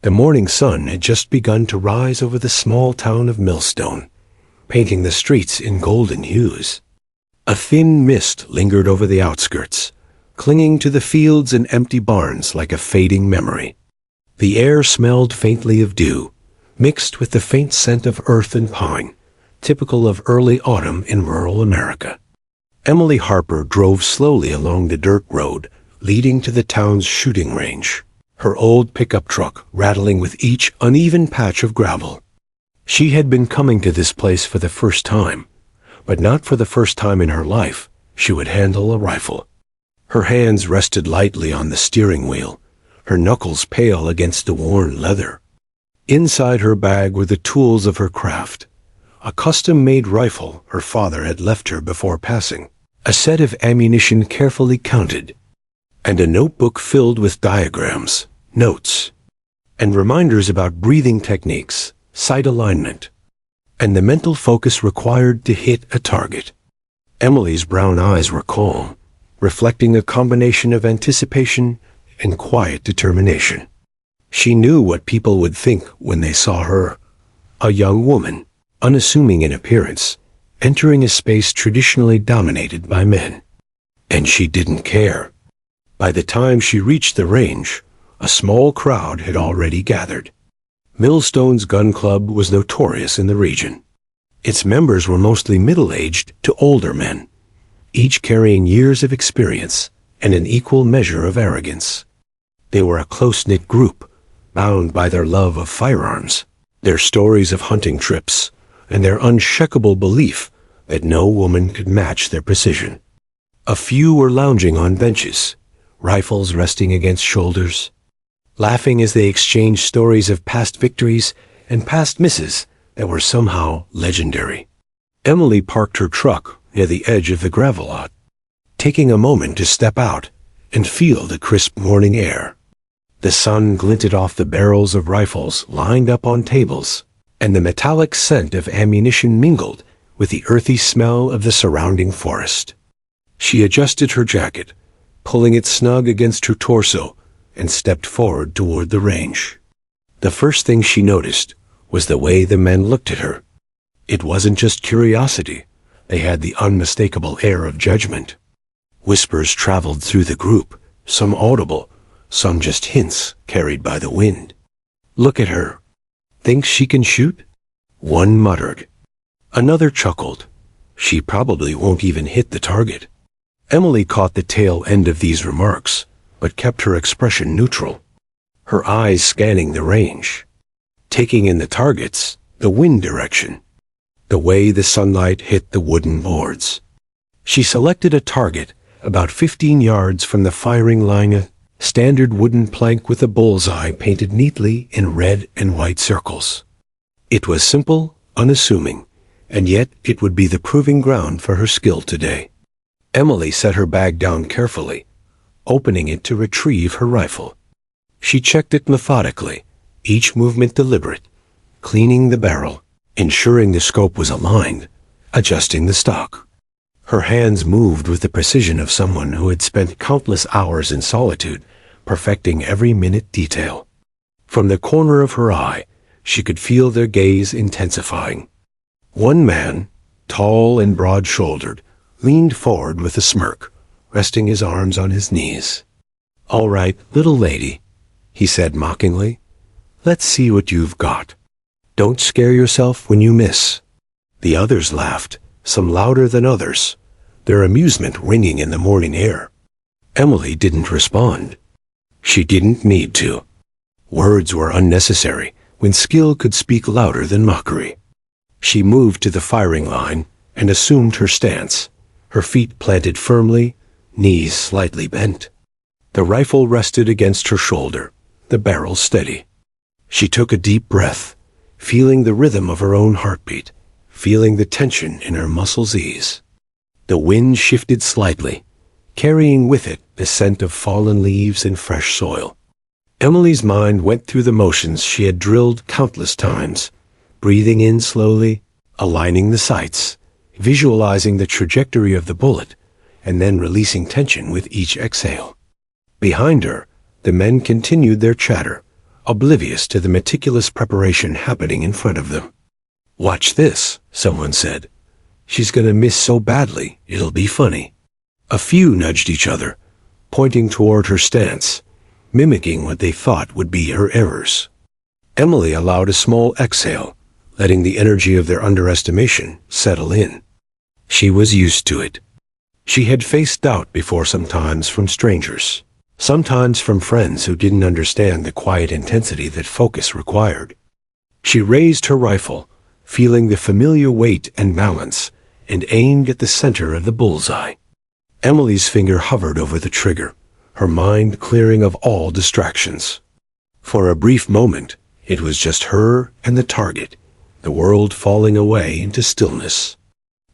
The morning sun had just begun to rise over the small town of Millstone, painting the streets in golden hues. A thin mist lingered over the outskirts, clinging to the fields and empty barns like a fading memory. The air smelled faintly of dew, mixed with the faint scent of earth and pine, typical of early autumn in rural America. Emily Harper drove slowly along the dirt road leading to the town's shooting range, her old pickup truck rattling with each uneven patch of gravel. She had been coming to this place for the first time, but not for the first time in her life she would handle a rifle. Her hands rested lightly on the steering wheel, her knuckles pale against the worn leather. Inside her bag were the tools of her craft, a custom-made rifle her father had left her before passing, a set of ammunition carefully counted, and a notebook filled with diagrams, notes, and reminders about breathing techniques, sight alignment, and the mental focus required to hit a target. Emily's brown eyes were calm, reflecting a combination of anticipation and quiet determination. She knew what people would think when they saw her, a young woman, unassuming in appearance, entering a space traditionally dominated by men. And she didn't care. By the time she reached the range, a small crowd had already gathered. Millstone's gun club was notorious in the region. Its members were mostly middle-aged to older men, each carrying years of experience and an equal measure of arrogance. They were a close-knit group, bound by their love of firearms, their stories of hunting trips, and their unshakable belief that no woman could match their precision. A few were lounging on benches, rifles resting against shoulders, laughing as they exchanged stories of past victories and past misses that were somehow legendary. Emily parked her truck near the edge of the gravel lot, taking a moment to step out and feel the crisp morning air. The sun glinted off the barrels of rifles lined up on tables, and the metallic scent of ammunition mingled with the earthy smell of the surrounding forest. She adjusted her jacket, pulling it snug against her torso, and stepped forward toward the range. The first thing she noticed was the way the men looked at her. It wasn't just curiosity. They had the unmistakable air of judgment. Whispers traveled through the group, some audible, some just hints carried by the wind. "Look at her. Thinks she can shoot?" One muttered. Another chuckled. "She probably won't even hit the target." Emily caught the tail end of these remarks, but kept her expression neutral, her eyes scanning the range, taking in the targets, the wind direction, the way the sunlight hit the wooden boards. She selected a target about 15 yards from the firing line, a standard wooden plank with a bullseye painted neatly in red and white circles. It was simple, unassuming, and yet it would be the proving ground for her skill today. Emily set her bag down carefully, opening it to retrieve her rifle. She checked it methodically, each movement deliberate, cleaning the barrel, ensuring the scope was aligned, adjusting the stock. Her hands moved with the precision of someone who had spent countless hours in solitude, perfecting every minute detail. From the corner of her eye, she could feel their gaze intensifying. One man, tall and broad-shouldered, leaned forward with a smirk, resting his arms on his knees. "All right, little lady," he said mockingly. "Let's see what you've got. Don't scare yourself when you miss." The others laughed, some louder than others, their amusement ringing in the morning air. Emily didn't respond. She didn't need to. Words were unnecessary when skill could speak louder than mockery. She moved to the firing line and assumed her stance, her feet planted firmly, knees slightly bent. The rifle rested against her shoulder, the barrel steady. She took a deep breath, feeling the rhythm of her own heartbeat, feeling the tension in her muscles ease. The wind shifted slightly, carrying with it the scent of fallen leaves and fresh soil. Emily's mind went through the motions she had drilled countless times, breathing in slowly, aligning the sights, visualizing the trajectory of the bullet, and then releasing tension with each exhale. Behind her, the men continued their chatter, oblivious to the meticulous preparation happening in front of them. "Watch this," someone said. "She's gonna miss so badly, it'll be funny." A few nudged each other, pointing toward her stance, mimicking what they thought would be her errors. Emily allowed a small exhale, letting the energy of their underestimation settle in. She was used to it. She had faced doubt before, sometimes from strangers, sometimes from friends who didn't understand the quiet intensity that focus required. She raised her rifle, feeling the familiar weight and balance, and aimed at the center of the bullseye. Emily's finger hovered over the trigger, her mind clearing of all distractions. For a brief moment, it was just her and the target, the world falling away into stillness.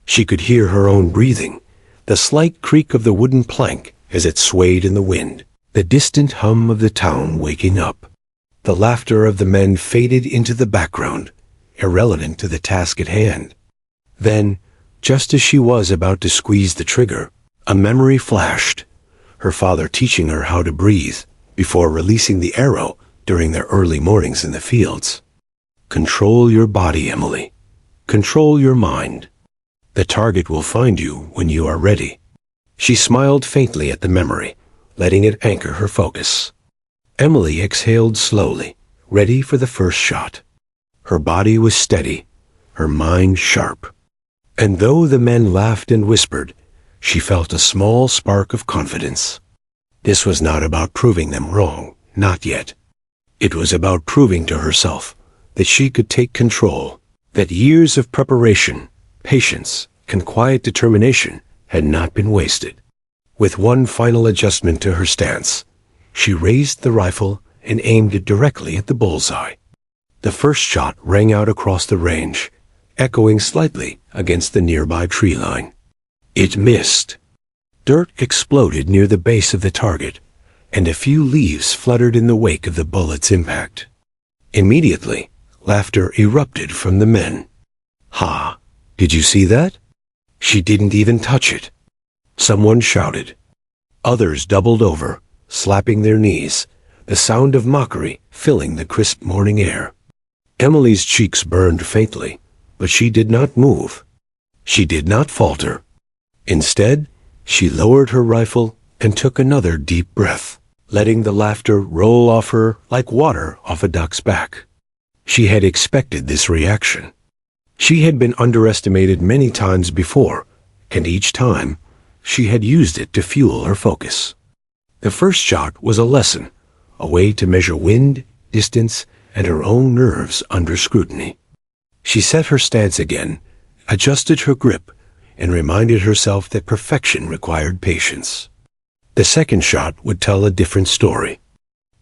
She could hear her own breathing, the slight creak of the wooden plank as it swayed in the wind, the distant hum of the town waking up. The laughter of the men faded into the background, irrelevant to the task at hand. Then, just as she was about to squeeze the trigger, a memory flashed, her father teaching her how to breathe before releasing the arrow during their early mornings in the fields. "Control your body, Emily. Control your mind. The target will find you when you are ready." She smiled faintly at the memory, letting it anchor her focus. Emily exhaled slowly, ready for the first shot. Her body was steady, her mind sharp. And though the men laughed and whispered, she felt a small spark of confidence. This was not about proving them wrong, not yet. It was about proving to herself that she could take control, that years of preparation, patience, and quiet determination had not been wasted. With one final adjustment to her stance, she raised the rifle and aimed it directly at the bullseye. The first shot rang out across the range, echoing slightly against the nearby tree line. It missed. Dirt exploded near the base of the target, and a few leaves fluttered in the wake of the bullet's impact. Immediately, laughter erupted from the men. "Ha! Did you see that? She didn't even touch it." Someone shouted. Others doubled over, slapping their knees, the sound of mockery filling the crisp morning air. Emily's cheeks burned faintly, but she did not move. She did not falter. Instead, she lowered her rifle and took another deep breath, letting the laughter roll off her like water off a duck's back. She had expected this reaction. She had been underestimated many times before, and each time, she had used it to fuel her focus. The first shot was a lesson, a way to measure wind, distance, and her own nerves under scrutiny. She set her stance again, adjusted her grip, and reminded herself that perfection required patience. The second shot would tell a different story.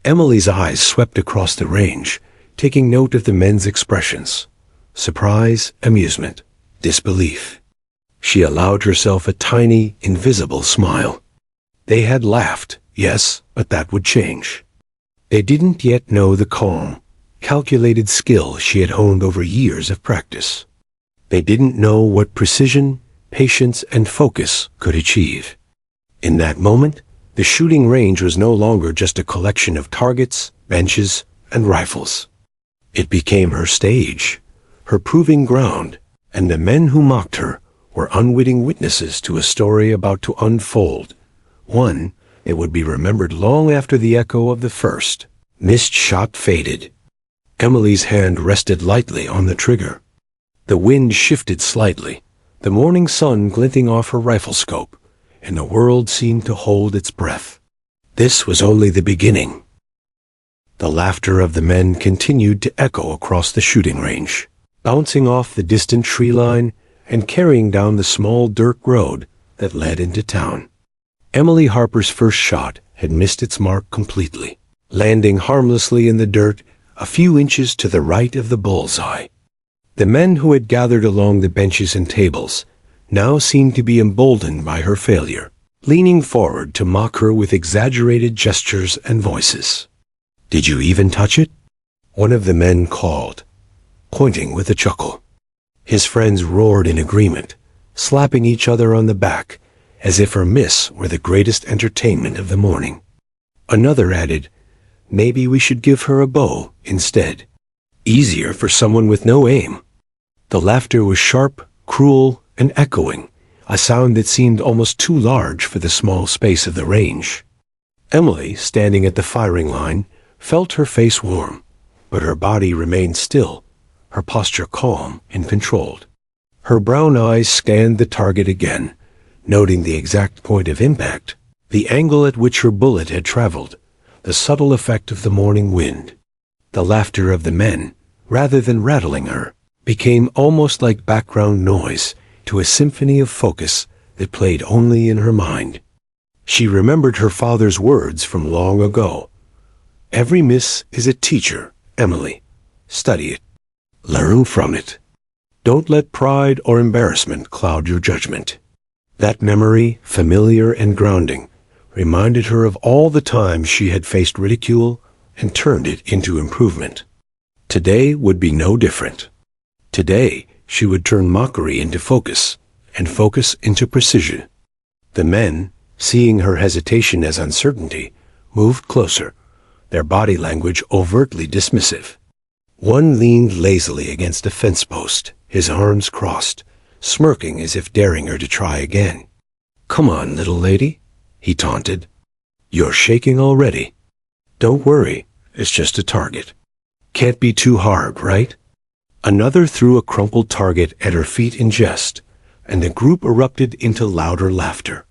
Emily's eyes swept across the range, taking note of the men's expressions: surprise, amusement, disbelief. She allowed herself a tiny, invisible smile. They had laughed, yes, but that would change. They didn't yet know the calm, calculated skill she had honed over years of practice. They didn't know what precision, patience, and focus could achieve. In that moment, the shooting range was no longer just a collection of targets, benches, and rifles. It became her stage, her proving ground, and the men who mocked her were unwitting witnesses to a story about to unfold, one that would be remembered long after the echo of the first missed shot faded. Emily's hand rested lightly on the trigger. The wind shifted slightly, the morning sun glinting off her rifle scope, and the world seemed to hold its breath. This was only the beginning. The laughter of the men continued to echo across the shooting range, bouncing off the distant tree line and carrying down the small dirt road that led into town. Emily Harper's first shot had missed its mark completely, landing harmlessly in the dirt a few inches to the right of the bullseye. The men who had gathered along the benches and tables now seemed to be emboldened by her failure, leaning forward to mock her with exaggerated gestures and voices. "Did you even touch it?" one of the men called, pointing with a chuckle. His friends roared in agreement, slapping each other on the back, as if her miss were the greatest entertainment of the morning. Another added, Maybe we should give her a bow instead. Easier for someone with no aim. The laughter was sharp, cruel, and echoing, a sound that seemed almost too large for the small space of the range. Emily, standing at the firing line, felt her face warm, but her body remained still, her posture calm and controlled. Her brown eyes scanned the target again, noting the exact point of impact, the angle at which her bullet had traveled, the subtle effect of the morning wind. The laughter of the men, rather than rattling her, became almost like background noise to a symphony of focus that played only in her mind. She remembered her father's words from long ago. "Every miss is a teacher, Emily. Study it. Learn from it. Don't let pride or embarrassment cloud your judgment." That memory, familiar and grounding, reminded her of all the times she had faced ridicule and turned it into improvement. Today would be no different. Today, she would turn mockery into focus, and focus into precision. The men, seeing her hesitation as uncertainty, moved closer, their body language overtly dismissive. One leaned lazily against a fence post, his arms crossed, smirking as if daring her to try again. "Come on, little lady," he taunted. "You're shaking already. Don't worry, it's just a target. Can't be too hard, right?" Another threw a crumpled target at her feet in jest, and the group erupted into louder laughter.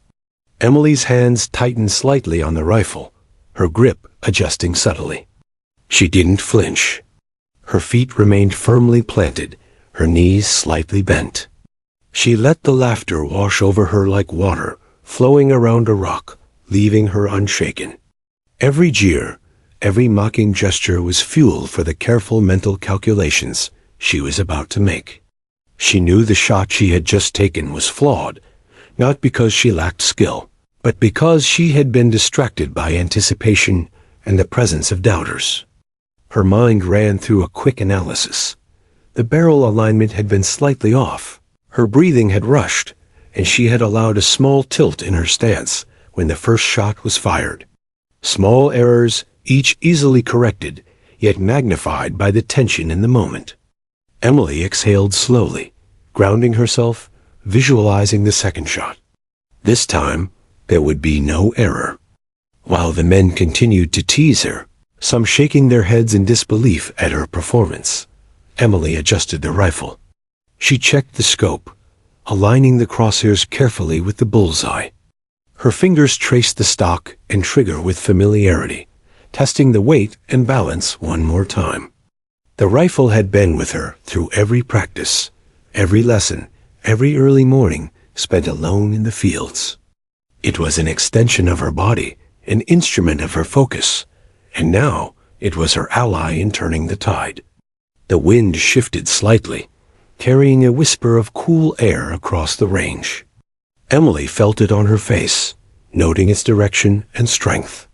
Emily's hands tightened slightly on the rifle, her grip adjusting subtly. She didn't flinch. Her feet remained firmly planted, her knees slightly bent. She let the laughter wash over her like water, flowing around a rock, leaving her unshaken. Every jeer, every mocking gesture was fuel for the careful mental calculations she was about to make. She knew the shot she had just taken was flawed, not because she lacked skill, but because she had been distracted by anticipation and the presence of doubters. Her mind ran through a quick analysis. The barrel alignment had been slightly off, her breathing had rushed, and she had allowed a small tilt in her stance when the first shot was fired. Small errors, each easily corrected, yet magnified by the tension in the moment. Emily exhaled slowly, grounding herself, visualizing the second shot. This time, there would be no error. While the men continued to tease her, some shaking their heads in disbelief at her performance, Emily adjusted the rifle. She checked the scope, aligning the crosshairs carefully with the bullseye. Her fingers traced the stock and trigger with familiarity, testing the weight and balance one more time. The rifle had been with her through every practice, every lesson, every early morning spent alone in the fields. It was an extension of her body, an instrument of her focus, and now it was her ally in turning the tide. The wind shifted slightly, carrying a whisper of cool air across the range. Emily felt it on her face, noting its direction and strength.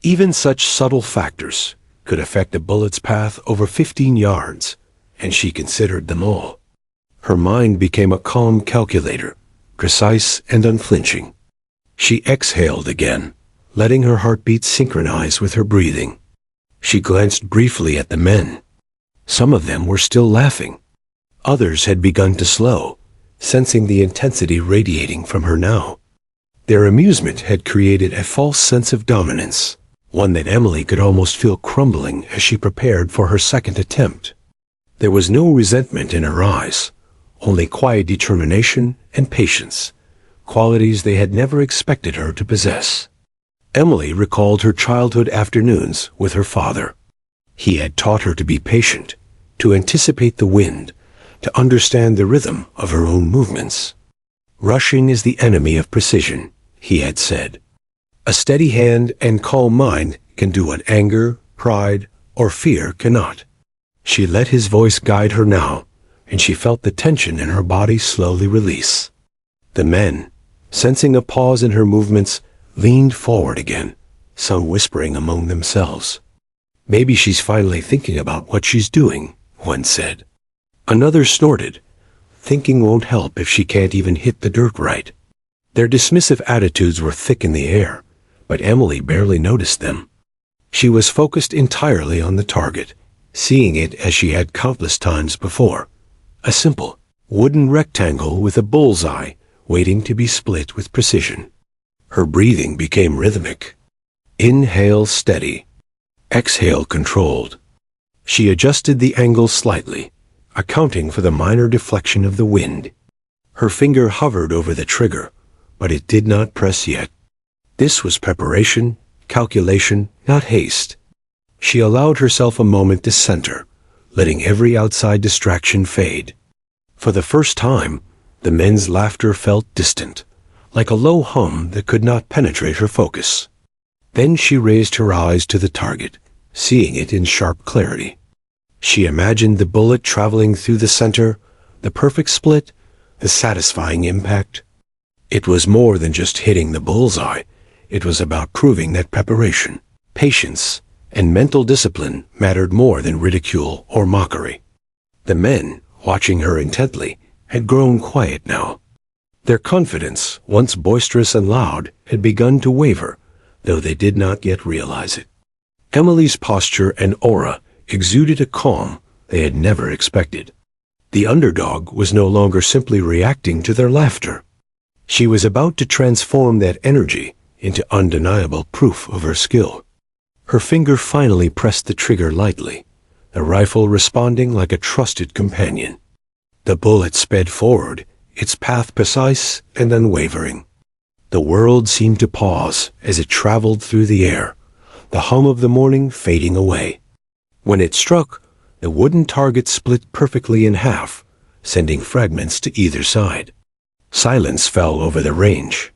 Even such subtle factors could affect a bullet's path over 15 yards, and she considered them all. Her mind became a calm calculator, precise and unflinching. She exhaled again, letting her heartbeat synchronize with her breathing. She glanced briefly at the men. Some of them were still laughing. Others had begun to slow, sensing the intensity radiating from her now. Their amusement had created a false sense of dominance, one that Emily could almost feel crumbling as she prepared for her second attempt. There was no resentment in her eyes, only quiet determination and patience, qualities they had never expected her to possess. Emily recalled her childhood afternoons with her father. He had taught her to be patient, to anticipate the wind, to understand the rhythm of her own movements. "Rushing is the enemy of precision," he had said. "A steady hand and calm mind can do what anger, pride, or fear cannot." She let his voice guide her now, and she felt the tension in her body slowly release. The men, sensing a pause in her movements, leaned forward again, some whispering among themselves. "Maybe she's finally thinking about what she's doing," one said. Another snorted, "Thinking won't help if she can't even hit the dirt right." Their dismissive attitudes were thick in the air, but Emily barely noticed them. She was focused entirely on the target, seeing it as she had countless times before. A simple, wooden rectangle with a bullseye waiting to be split with precision. Her breathing became rhythmic. Inhale steady. Exhale controlled. She adjusted the angle slightly, accounting for the minor deflection of the wind. Her finger hovered over the trigger, but it did not press yet. This was preparation, calculation, not haste. She allowed herself a moment to center, letting every outside distraction fade. For the first time, the men's laughter felt distant, like a low hum that could not penetrate her focus. Then she raised her eyes to the target, seeing it in sharp clarity. She imagined the bullet traveling through the center, the perfect split, the satisfying impact. It was more than just hitting the bullseye. It was about proving that preparation, patience, and mental discipline mattered more than ridicule or mockery. The men, watching her intently, had grown quiet now. Their confidence, once boisterous and loud, had begun to waver, though they did not yet realize it. Emily's posture and aura exuded a calm they had never expected. The underdog was no longer simply reacting to their laughter. She was about to transform that energy into undeniable proof of her skill. Her finger finally pressed the trigger lightly, the rifle responding like a trusted companion. The bullet sped forward, its path precise and unwavering. The world seemed to pause as it traveled through the air, the hum of the morning fading away. When it struck, the wooden target split perfectly in half, sending fragments to either side. Silence fell over the range.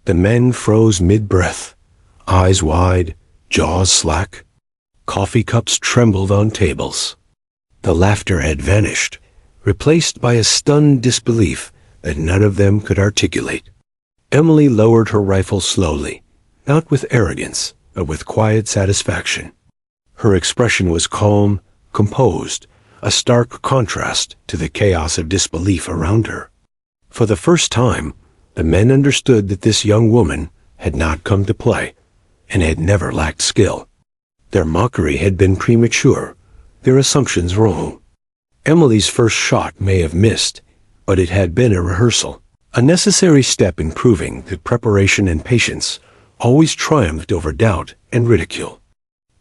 The men froze mid-breath, eyes wide, jaws slack. Coffee cups trembled on tables. The laughter had vanished, replaced by a stunned disbelief that none of them could articulate. Emily lowered her rifle slowly, not with arrogance, but with quiet satisfaction. Her expression was calm, composed, a stark contrast to the chaos of disbelief around her. For the first time, the men understood that this young woman had not come to play, and had never lacked skill. Their mockery had been premature, their assumptions wrong. Emily's first shot may have missed, but it had been a rehearsal, a necessary step in proving that preparation and patience always triumphed over doubt and ridicule.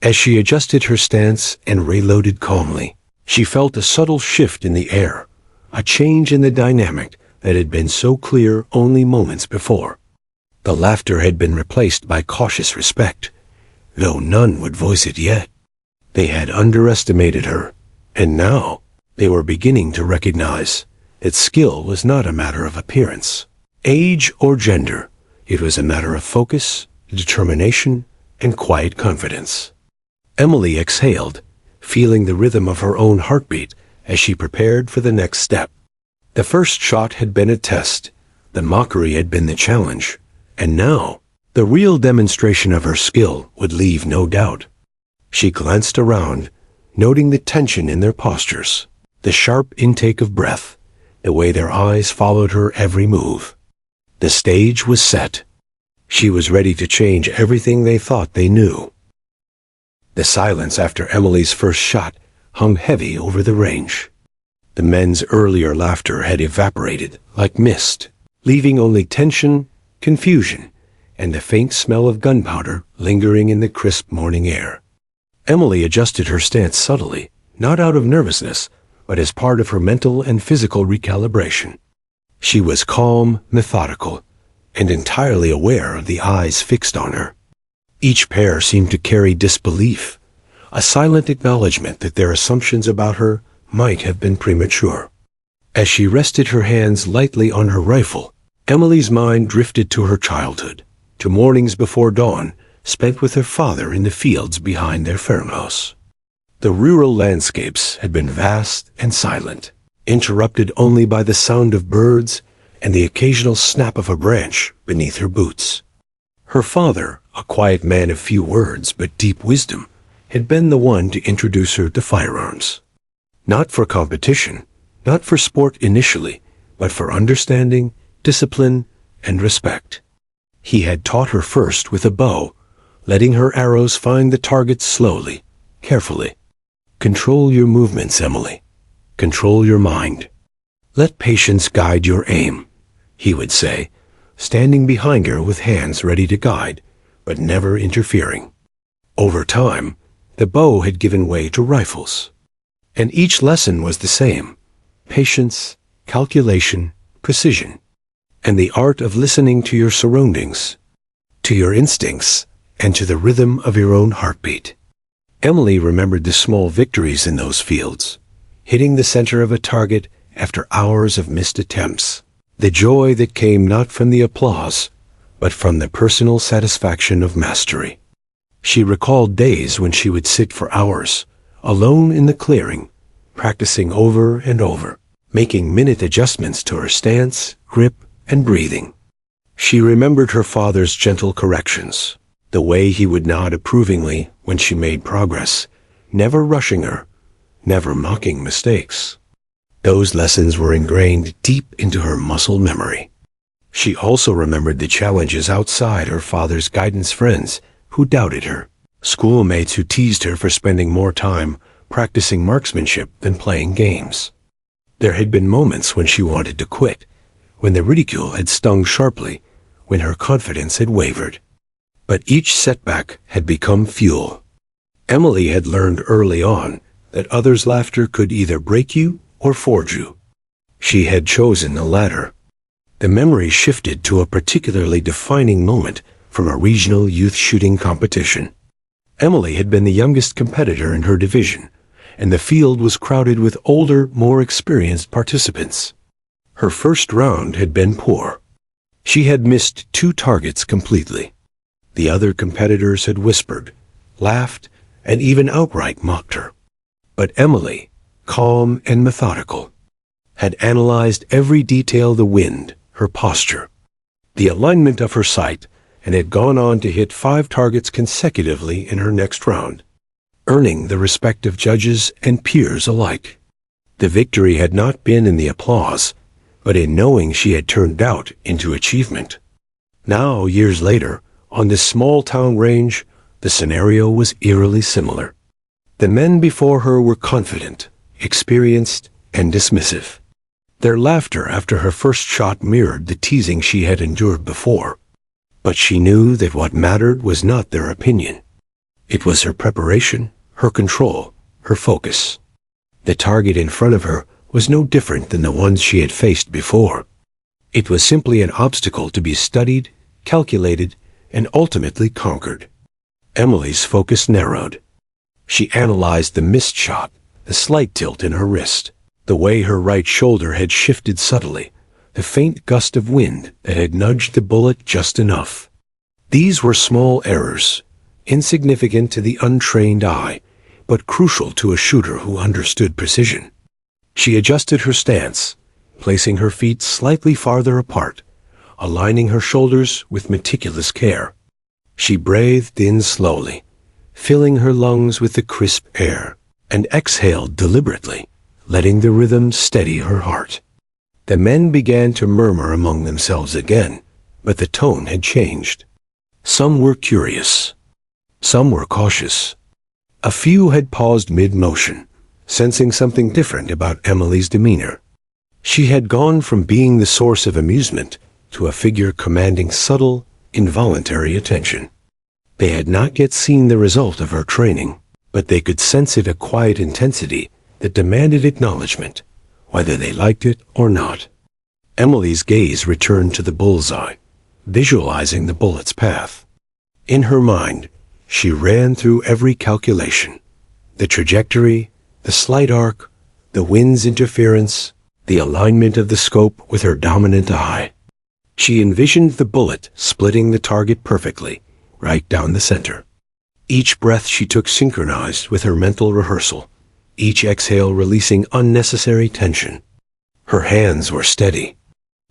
As she adjusted her stance and reloaded calmly, she felt a subtle shift in the air, a change in the dynamic that had been so clear only moments before. The laughter had been replaced by cautious respect, though none would voice it yet. They had underestimated her, and now they were beginning to recognize that skill was not a matter of appearance, age, or gender. It was a matter of focus, determination, and quiet confidence. Emily exhaled, feeling the rhythm of her own heartbeat as she prepared for the next step. The first shot had been a test, the mockery had been the challenge, and now the real demonstration of her skill would leave no doubt. She glanced around, noting the tension in their postures, the sharp intake of breath, the way their eyes followed her every move. The stage was set. She was ready to change everything they thought they knew. The silence after Emily's first shot hung heavy over the range. The men's earlier laughter had evaporated like mist, leaving only tension, confusion, and the faint smell of gunpowder lingering in the crisp morning air. Emily adjusted her stance subtly, not out of nervousness, but as part of her mental and physical recalibration. She was calm, methodical, and entirely aware of the eyes fixed on her. Each pair seemed to carry disbelief, a silent acknowledgement that their assumptions about her might have been premature. As she rested her hands lightly on her rifle, Emily's mind drifted to her childhood, to mornings before dawn spent with her father in the fields behind their farmhouse. The rural landscapes had been vast and silent, interrupted only by the sound of birds and the occasional snap of a branch beneath her boots. Her father, a quiet man of few words but deep wisdom, had been the one to introduce her to firearms. Not for competition, not for sport initially, but for understanding, discipline, and respect. He had taught her first with a bow, letting her arrows find the target slowly, carefully. Control your movements, Emily. Control your mind. Let patience guide your aim, he would say, standing behind her with hands ready to guide, but never interfering. Over time, the bow had given way to rifles. And each lesson was the same: patience, calculation, precision, and the art of listening to your surroundings, to your instincts, and to the rhythm of your own heartbeat. Emily remembered the small victories in those fields, hitting the center of a target after hours of missed attempts, the joy that came not from the applause, but from the personal satisfaction of mastery. She recalled days when she would sit for hours, alone in the clearing, practicing over and over, making minute adjustments to her stance, grip, and breathing. She remembered her father's gentle corrections, the way he would nod approvingly when she made progress, never rushing her, never mocking mistakes. Those lessons were ingrained deep into her muscle memory. She also remembered the challenges outside her father's guidance: friends who doubted her, schoolmates who teased her for spending more time practicing marksmanship than playing games. There had been moments when she wanted to quit, when the ridicule had stung sharply, when her confidence had wavered. But each setback had become fuel. Emily had learned early on that others' laughter could either break you or forge you. She had chosen the latter. The memory shifted to a particularly defining moment from a regional youth shooting competition. Emily had been the youngest competitor in her division, and the field was crowded with older, more experienced participants. Her first round had been poor. She had missed 2 targets completely. The other competitors had whispered, laughed, and even outright mocked her. But Emily, calm and methodical, had analyzed every detail: the wind, her posture, the alignment of her sight, and had gone on to hit 5 targets consecutively in her next round, earning the respect of judges and peers alike. The victory had not been in the applause, but in knowing she had turned doubt into achievement. Now, years later, on this small-town range, the scenario was eerily similar. The men before her were confident, experienced, and dismissive. Their laughter after her first shot mirrored the teasing she had endured before. But she knew that what mattered was not their opinion. It was her preparation, her control, her focus. The target in front of her was no different than the ones she had faced before. It was simply an obstacle to be studied, calculated, and ultimately conquered. Emily's focus narrowed. She analyzed the missed shot, the slight tilt in her wrist, the way her right shoulder had shifted subtly, the faint gust of wind that had nudged the bullet just enough. These were small errors, insignificant to the untrained eye, but crucial to a shooter who understood precision. She adjusted her stance, placing her feet slightly farther apart, aligning her shoulders with meticulous care. She breathed in slowly, filling her lungs with the crisp air, and exhaled deliberately, letting the rhythm steady her heart. The men began to murmur among themselves again, but the tone had changed. Some were curious. Some were cautious. A few had paused mid-motion, sensing something different about Emily's demeanor. She had gone from being the source of amusement to a figure commanding subtle, involuntary attention. They had not yet seen the result of her training, but they could sense it: a quiet intensity that demanded acknowledgement, whether they liked it or not. Emily's gaze returned to the bullseye, visualizing the bullet's path. In her mind, she ran through every calculation: the trajectory, the slight arc, the wind's interference, the alignment of the scope with her dominant eye. She envisioned the bullet splitting the target perfectly, right down the center. Each breath she took synchronized with her mental rehearsal, each exhale releasing unnecessary tension. Her hands were steady.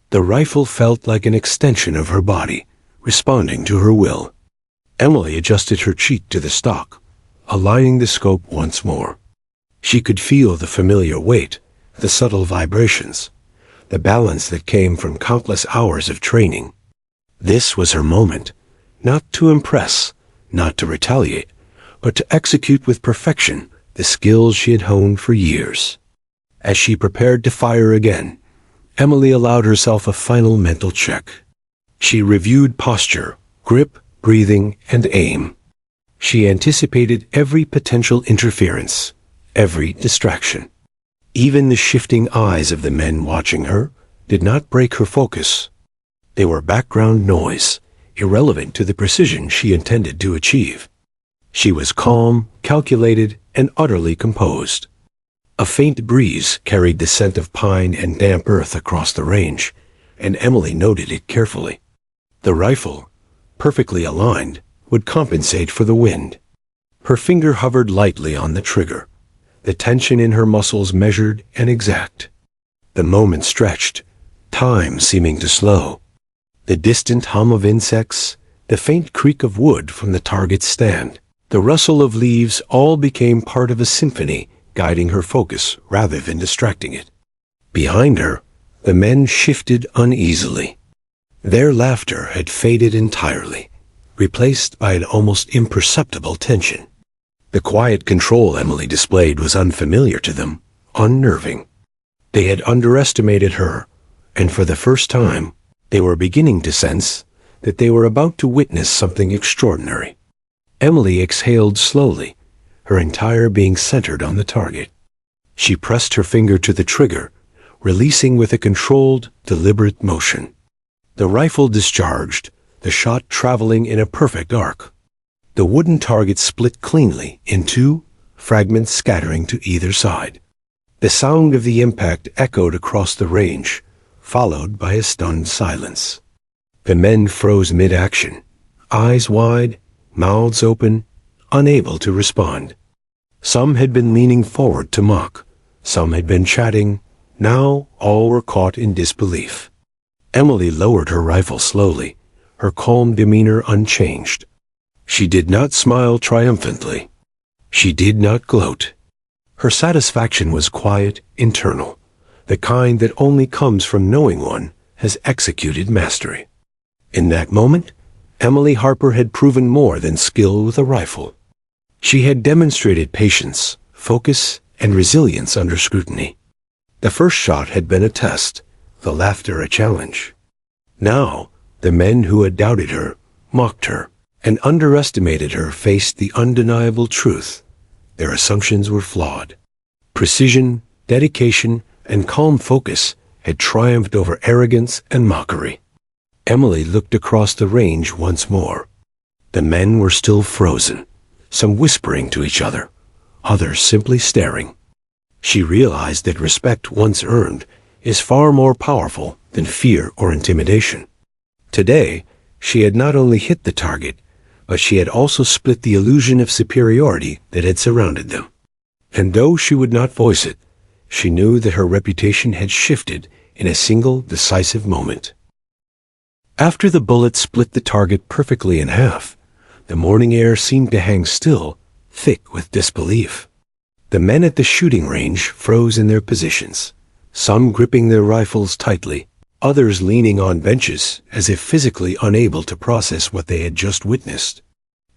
The rifle felt like an extension of her body, responding to her will. Emily adjusted her cheek to the stock, aligning the scope once more. She could feel the familiar weight, the subtle vibrations, the balance that came from countless hours of training. This was her moment, not to impress, not to retaliate, but to execute with perfection the skills she had honed for years. As she prepared to fire again, Emily allowed herself a final mental check. She reviewed posture, grip, breathing, and aim. She anticipated every potential interference, every distraction. Even the shifting eyes of the men watching her did not break her focus. They were background noise, irrelevant to the precision she intended to achieve. She was calm, calculated, and utterly composed. A faint breeze carried the scent of pine and damp earth across the range, and Emily noted it carefully. The rifle, perfectly aligned, would compensate for the wind. Her finger hovered lightly on the trigger, the tension in her muscles measured and exact. The moment stretched, time seeming to slow. The distant hum of insects, the faint creak of wood from the target's stand, the rustle of leaves all became part of a symphony, guiding her focus rather than distracting it. Behind her, the men shifted uneasily. Their laughter had faded entirely, replaced by an almost imperceptible tension. The quiet control Emily displayed was unfamiliar to them, unnerving. They had underestimated her, and for the first time, they were beginning to sense that they were about to witness something extraordinary. Emily exhaled slowly, her entire being centered on the target. She pressed her finger to the trigger, releasing with a controlled, deliberate motion. The rifle discharged, the shot traveling in a perfect arc. The wooden target split cleanly in two, fragments scattering to either side. The sound of the impact echoed across the range, followed by a stunned silence. The men froze mid-action, eyes wide, mouths open, unable to respond. Some had been leaning forward to mock, some had been chatting, now all were caught in disbelief. Emily lowered her rifle slowly, her calm demeanor unchanged. She did not smile triumphantly. She did not gloat. Her satisfaction was quiet, internal, the kind that only comes from knowing one has executed mastery. In that moment, Emily Harper had proven more than skill with a rifle. She had demonstrated patience, focus, and resilience under scrutiny. The first shot had been a test, the laughter a challenge. Now, the men who had doubted her, mocked her, and underestimated her faced the undeniable truth. Their assumptions were flawed. Precision, dedication, and calm focus had triumphed over arrogance and mockery. Emily looked across the range once more. The men were still frozen, some whispering to each other, others simply staring. She realized that respect once earned is far more powerful than fear or intimidation. Today, she had not only hit the target, but she had also split the illusion of superiority that had surrounded them. And though she would not voice it, she knew that her reputation had shifted in a single decisive moment. After the bullet split the target perfectly in half, the morning air seemed to hang still, thick with disbelief. The men at the shooting range froze in their positions, some gripping their rifles tightly, others leaning on benches as if physically unable to process what they had just witnessed.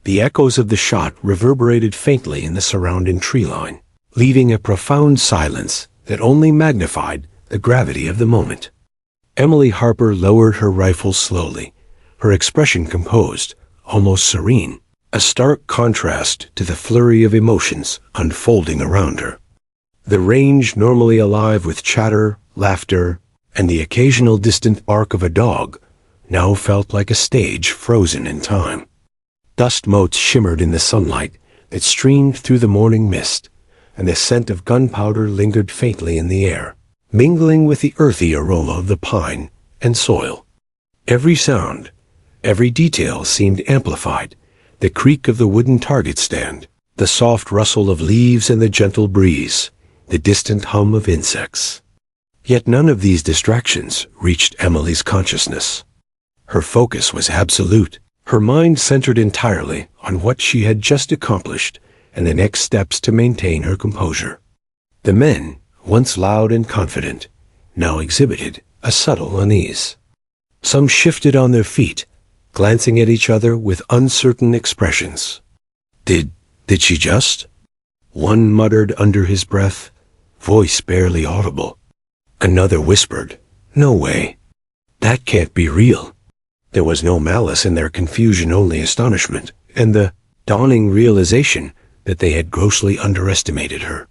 The echoes of the shot reverberated faintly in the surrounding tree line, leaving a profound silence that only magnified the gravity of the moment. Emily Harper lowered her rifle slowly, her expression composed, almost serene, a stark contrast to the flurry of emotions unfolding around her. The range, normally alive with chatter, laughter, and the occasional distant bark of a dog, now felt like a stage frozen in time. Dust motes shimmered in the sunlight that streamed through the morning mist, and the scent of gunpowder lingered faintly in the air, mingling with the earthy aroma of the pine and soil. Every sound, every detail seemed amplified, the creak of the wooden target stand, the soft rustle of leaves and the gentle breeze, the distant hum of insects. Yet none of these distractions reached Emily's consciousness. Her focus was absolute, her mind centered entirely on what she had just accomplished and the next steps to maintain her composure. The men, once loud and confident, now exhibited a subtle unease. Some shifted on their feet, glancing at each other with uncertain expressions. Did she just? One muttered under his breath, voice barely audible. Another whispered, no way. That can't be real. There was no malice in their confusion, only astonishment, and the dawning realization that they had grossly underestimated her.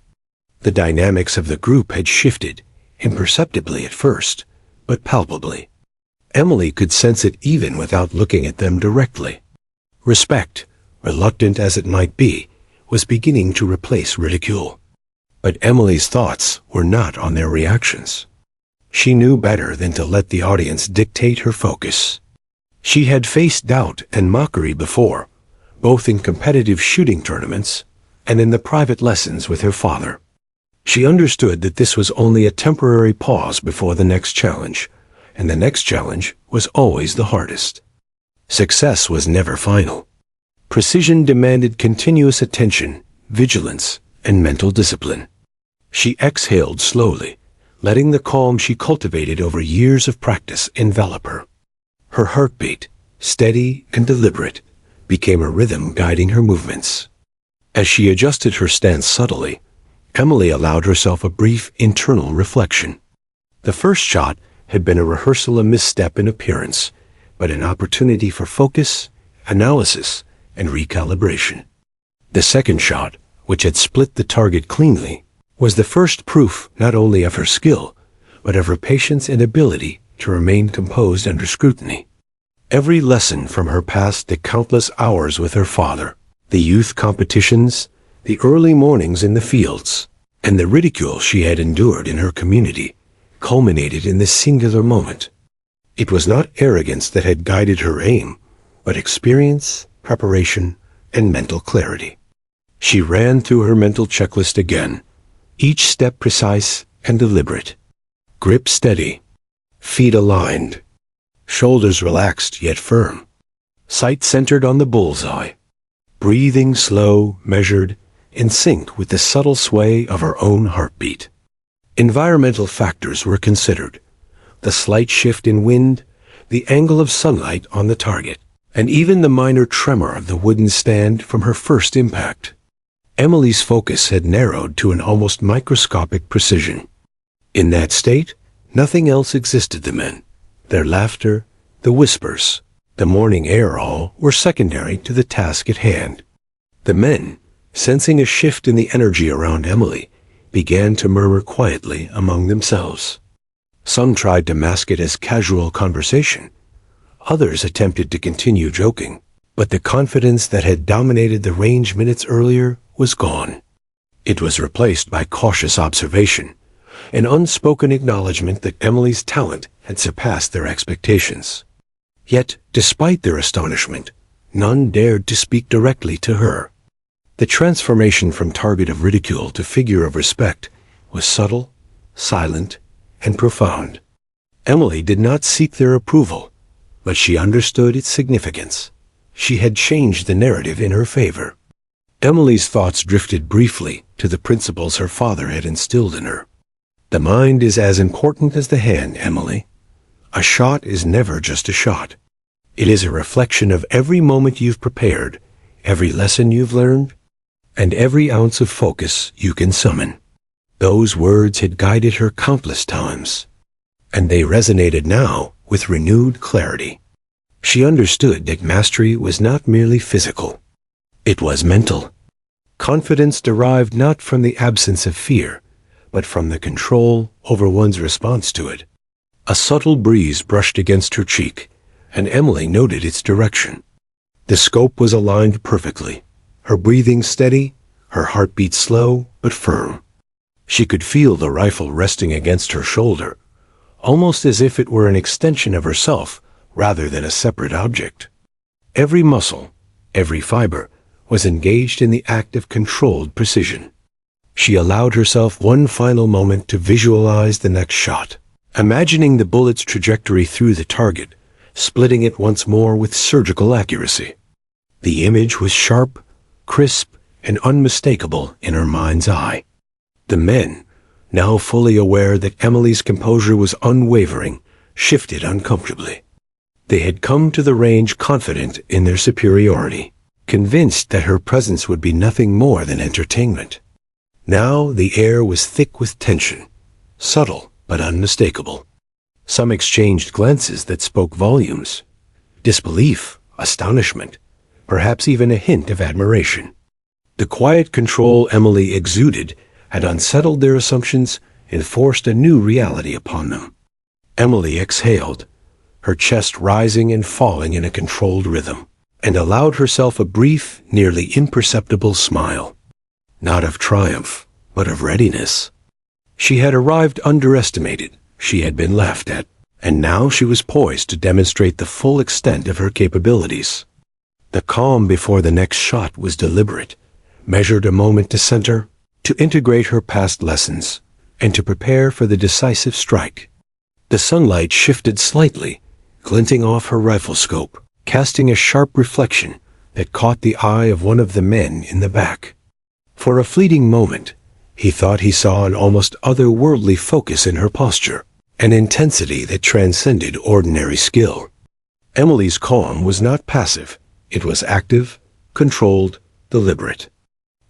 The dynamics of the group had shifted, imperceptibly at first, but palpably. Emily could sense it even without looking at them directly. Respect, reluctant as it might be, was beginning to replace ridicule. But Emily's thoughts were not on their reactions. She knew better than to let the audience dictate her focus. She had faced doubt and mockery before, both in competitive shooting tournaments and in the private lessons with her father. She understood that this was only a temporary pause before the next challenge, and the next challenge was always the hardest. Success was never final. Precision demanded continuous attention, vigilance, and mental discipline. She exhaled slowly, letting the calm she cultivated over years of practice envelop her. Her heartbeat, steady and deliberate, became a rhythm guiding her movements. As she adjusted her stance subtly, Emily allowed herself a brief internal reflection. The first shot had been a rehearsal, a misstep in appearance, but an opportunity for focus, analysis, and recalibration. The second shot, which had split the target cleanly, was the first proof not only of her skill, but of her patience and ability to remain composed under scrutiny. Every lesson from her past, the countless hours with her father, the youth competitions, the early mornings in the fields, and the ridicule she had endured in her community, culminated in this singular moment. It was not arrogance that had guided her aim, but experience, preparation, and mental clarity. She ran through her mental checklist again, each step precise and deliberate. Grip steady, feet aligned, shoulders relaxed yet firm, sight centered on the bullseye, breathing slow, measured, in sync with the subtle sway of her own heartbeat. Environmental factors were considered: the slight shift in wind, the angle of sunlight on the target, and even the minor tremor of the wooden stand from her first impact. Emily's focus had narrowed to an almost microscopic precision. In that state, nothing else existed. The men, their laughter, the whispers, the morning air, all were secondary to the task at hand. The men, sensing a shift in the energy around Emily, began to murmur quietly among themselves. Some tried to mask it as casual conversation. Others attempted to continue joking, but the confidence that had dominated the range minutes earlier was gone. It was replaced by cautious observation, an unspoken acknowledgement that Emily's talent had surpassed their expectations. Yet, despite their astonishment, none dared to speak directly to her. The transformation from target of ridicule to figure of respect was subtle, silent, and profound. Emily did not seek their approval, but she understood its significance. She had changed the narrative in her favor. Emily's thoughts drifted briefly to the principles her father had instilled in her. The mind is as important as the hand, Emily. A shot is never just a shot. It is a reflection of every moment you've prepared, every lesson you've learned, and every ounce of focus you can summon. Those words had guided her countless times, and they resonated now with renewed clarity. She understood that mastery was not merely physical. It was mental. Confidence derived not from the absence of fear, but from the control over one's response to it. A subtle breeze brushed against her cheek, and Emily noted its direction. The scope was aligned perfectly, her breathing steady, her heartbeat slow but firm. She could feel the rifle resting against her shoulder, almost as if it were an extension of herself rather than a separate object. Every muscle, every fiber, was engaged in the act of controlled precision. She allowed herself one final moment to visualize the next shot, imagining the bullet's trajectory through the target, splitting it once more with surgical accuracy. The image was sharp, crisp, and unmistakable in her mind's eye. The men, now fully aware that Emily's composure was unwavering, shifted uncomfortably. They had come to the range confident in their superiority, convinced that her presence would be nothing more than entertainment. Now the air was thick with tension, subtle but unmistakable. Some exchanged glances that spoke volumes. Disbelief, astonishment, perhaps even a hint of admiration. The quiet control Emily exuded had unsettled their assumptions and forced a new reality upon them. Emily exhaled, her chest rising and falling in a controlled rhythm, and allowed herself a brief, nearly imperceptible smile. Not of triumph, but of readiness. She had arrived underestimated, she had been laughed at, and now she was poised to demonstrate the full extent of her capabilities. The calm before the next shot was deliberate, measured a moment to center, to integrate her past lessons, and to prepare for the decisive strike. The sunlight shifted slightly, glinting off her rifle scope, casting a sharp reflection that caught the eye of one of the men in the back. For a fleeting moment, he thought he saw an almost otherworldly focus in her posture, an intensity that transcended ordinary skill. Emily's calm was not passive. It was active, controlled, deliberate.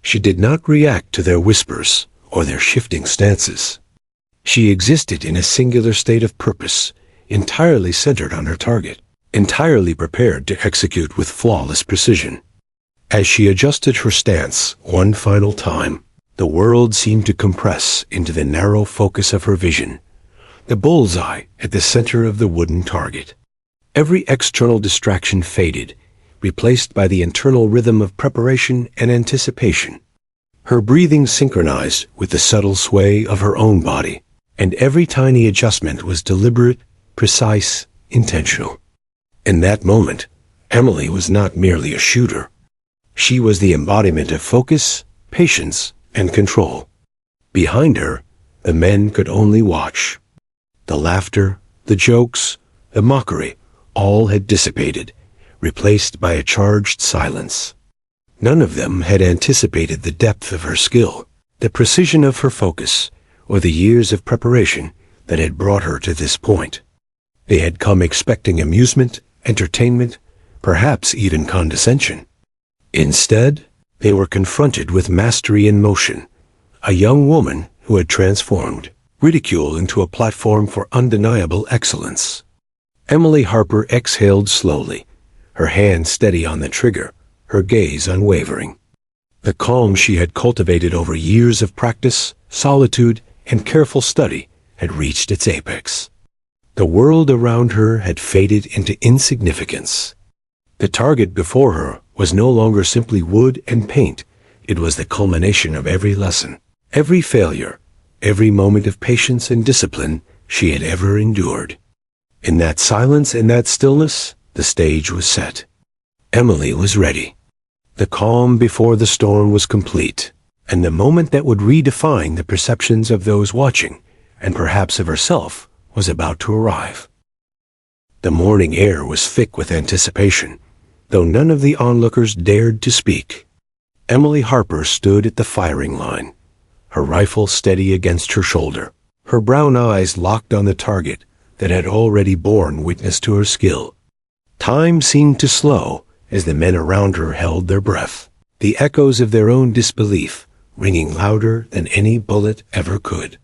She did not react to their whispers or their shifting stances. She existed in a singular state of purpose, entirely centered on her target, entirely prepared to execute with flawless precision. As she adjusted her stance one final time, the world seemed to compress into the narrow focus of her vision, the bullseye at the center of the wooden target. Every external distraction faded, replaced by the internal rhythm of preparation and anticipation. Her breathing synchronized with the subtle sway of her own body, and every tiny adjustment was deliberate, precise, intentional. In that moment, Emily was not merely a shooter. She was the embodiment of focus, patience, and control. Behind her, the men could only watch. The laughter, the jokes, the mockery, all had dissipated, replaced by a charged silence. None of them had anticipated the depth of her skill, the precision of her focus, or the years of preparation that had brought her to this point. They had come expecting amusement, entertainment, perhaps even condescension. Instead, they were confronted with mastery in motion, a young woman who had transformed ridicule into a platform for undeniable excellence. Emily Harper exhaled slowly, her hand steady on the trigger, her gaze unwavering. The calm she had cultivated over years of practice, solitude, and careful study had reached its apex. The world around her had faded into insignificance. The target before her was no longer simply wood and paint. It was the culmination of every lesson, every failure, every moment of patience and discipline she had ever endured. In that silence and that stillness, the stage was set. Emily was ready. The calm before the storm was complete, and the moment that would redefine the perceptions of those watching, and perhaps of herself, was about to arrive. The morning air was thick with anticipation, though none of the onlookers dared to speak. Emily Harper stood at the firing line, her rifle steady against her shoulder, her brown eyes locked on the target that had already borne witness to her skill. Time seemed to slow as the men around her held their breath, the echoes of their own disbelief ringing louder than any bullet ever could.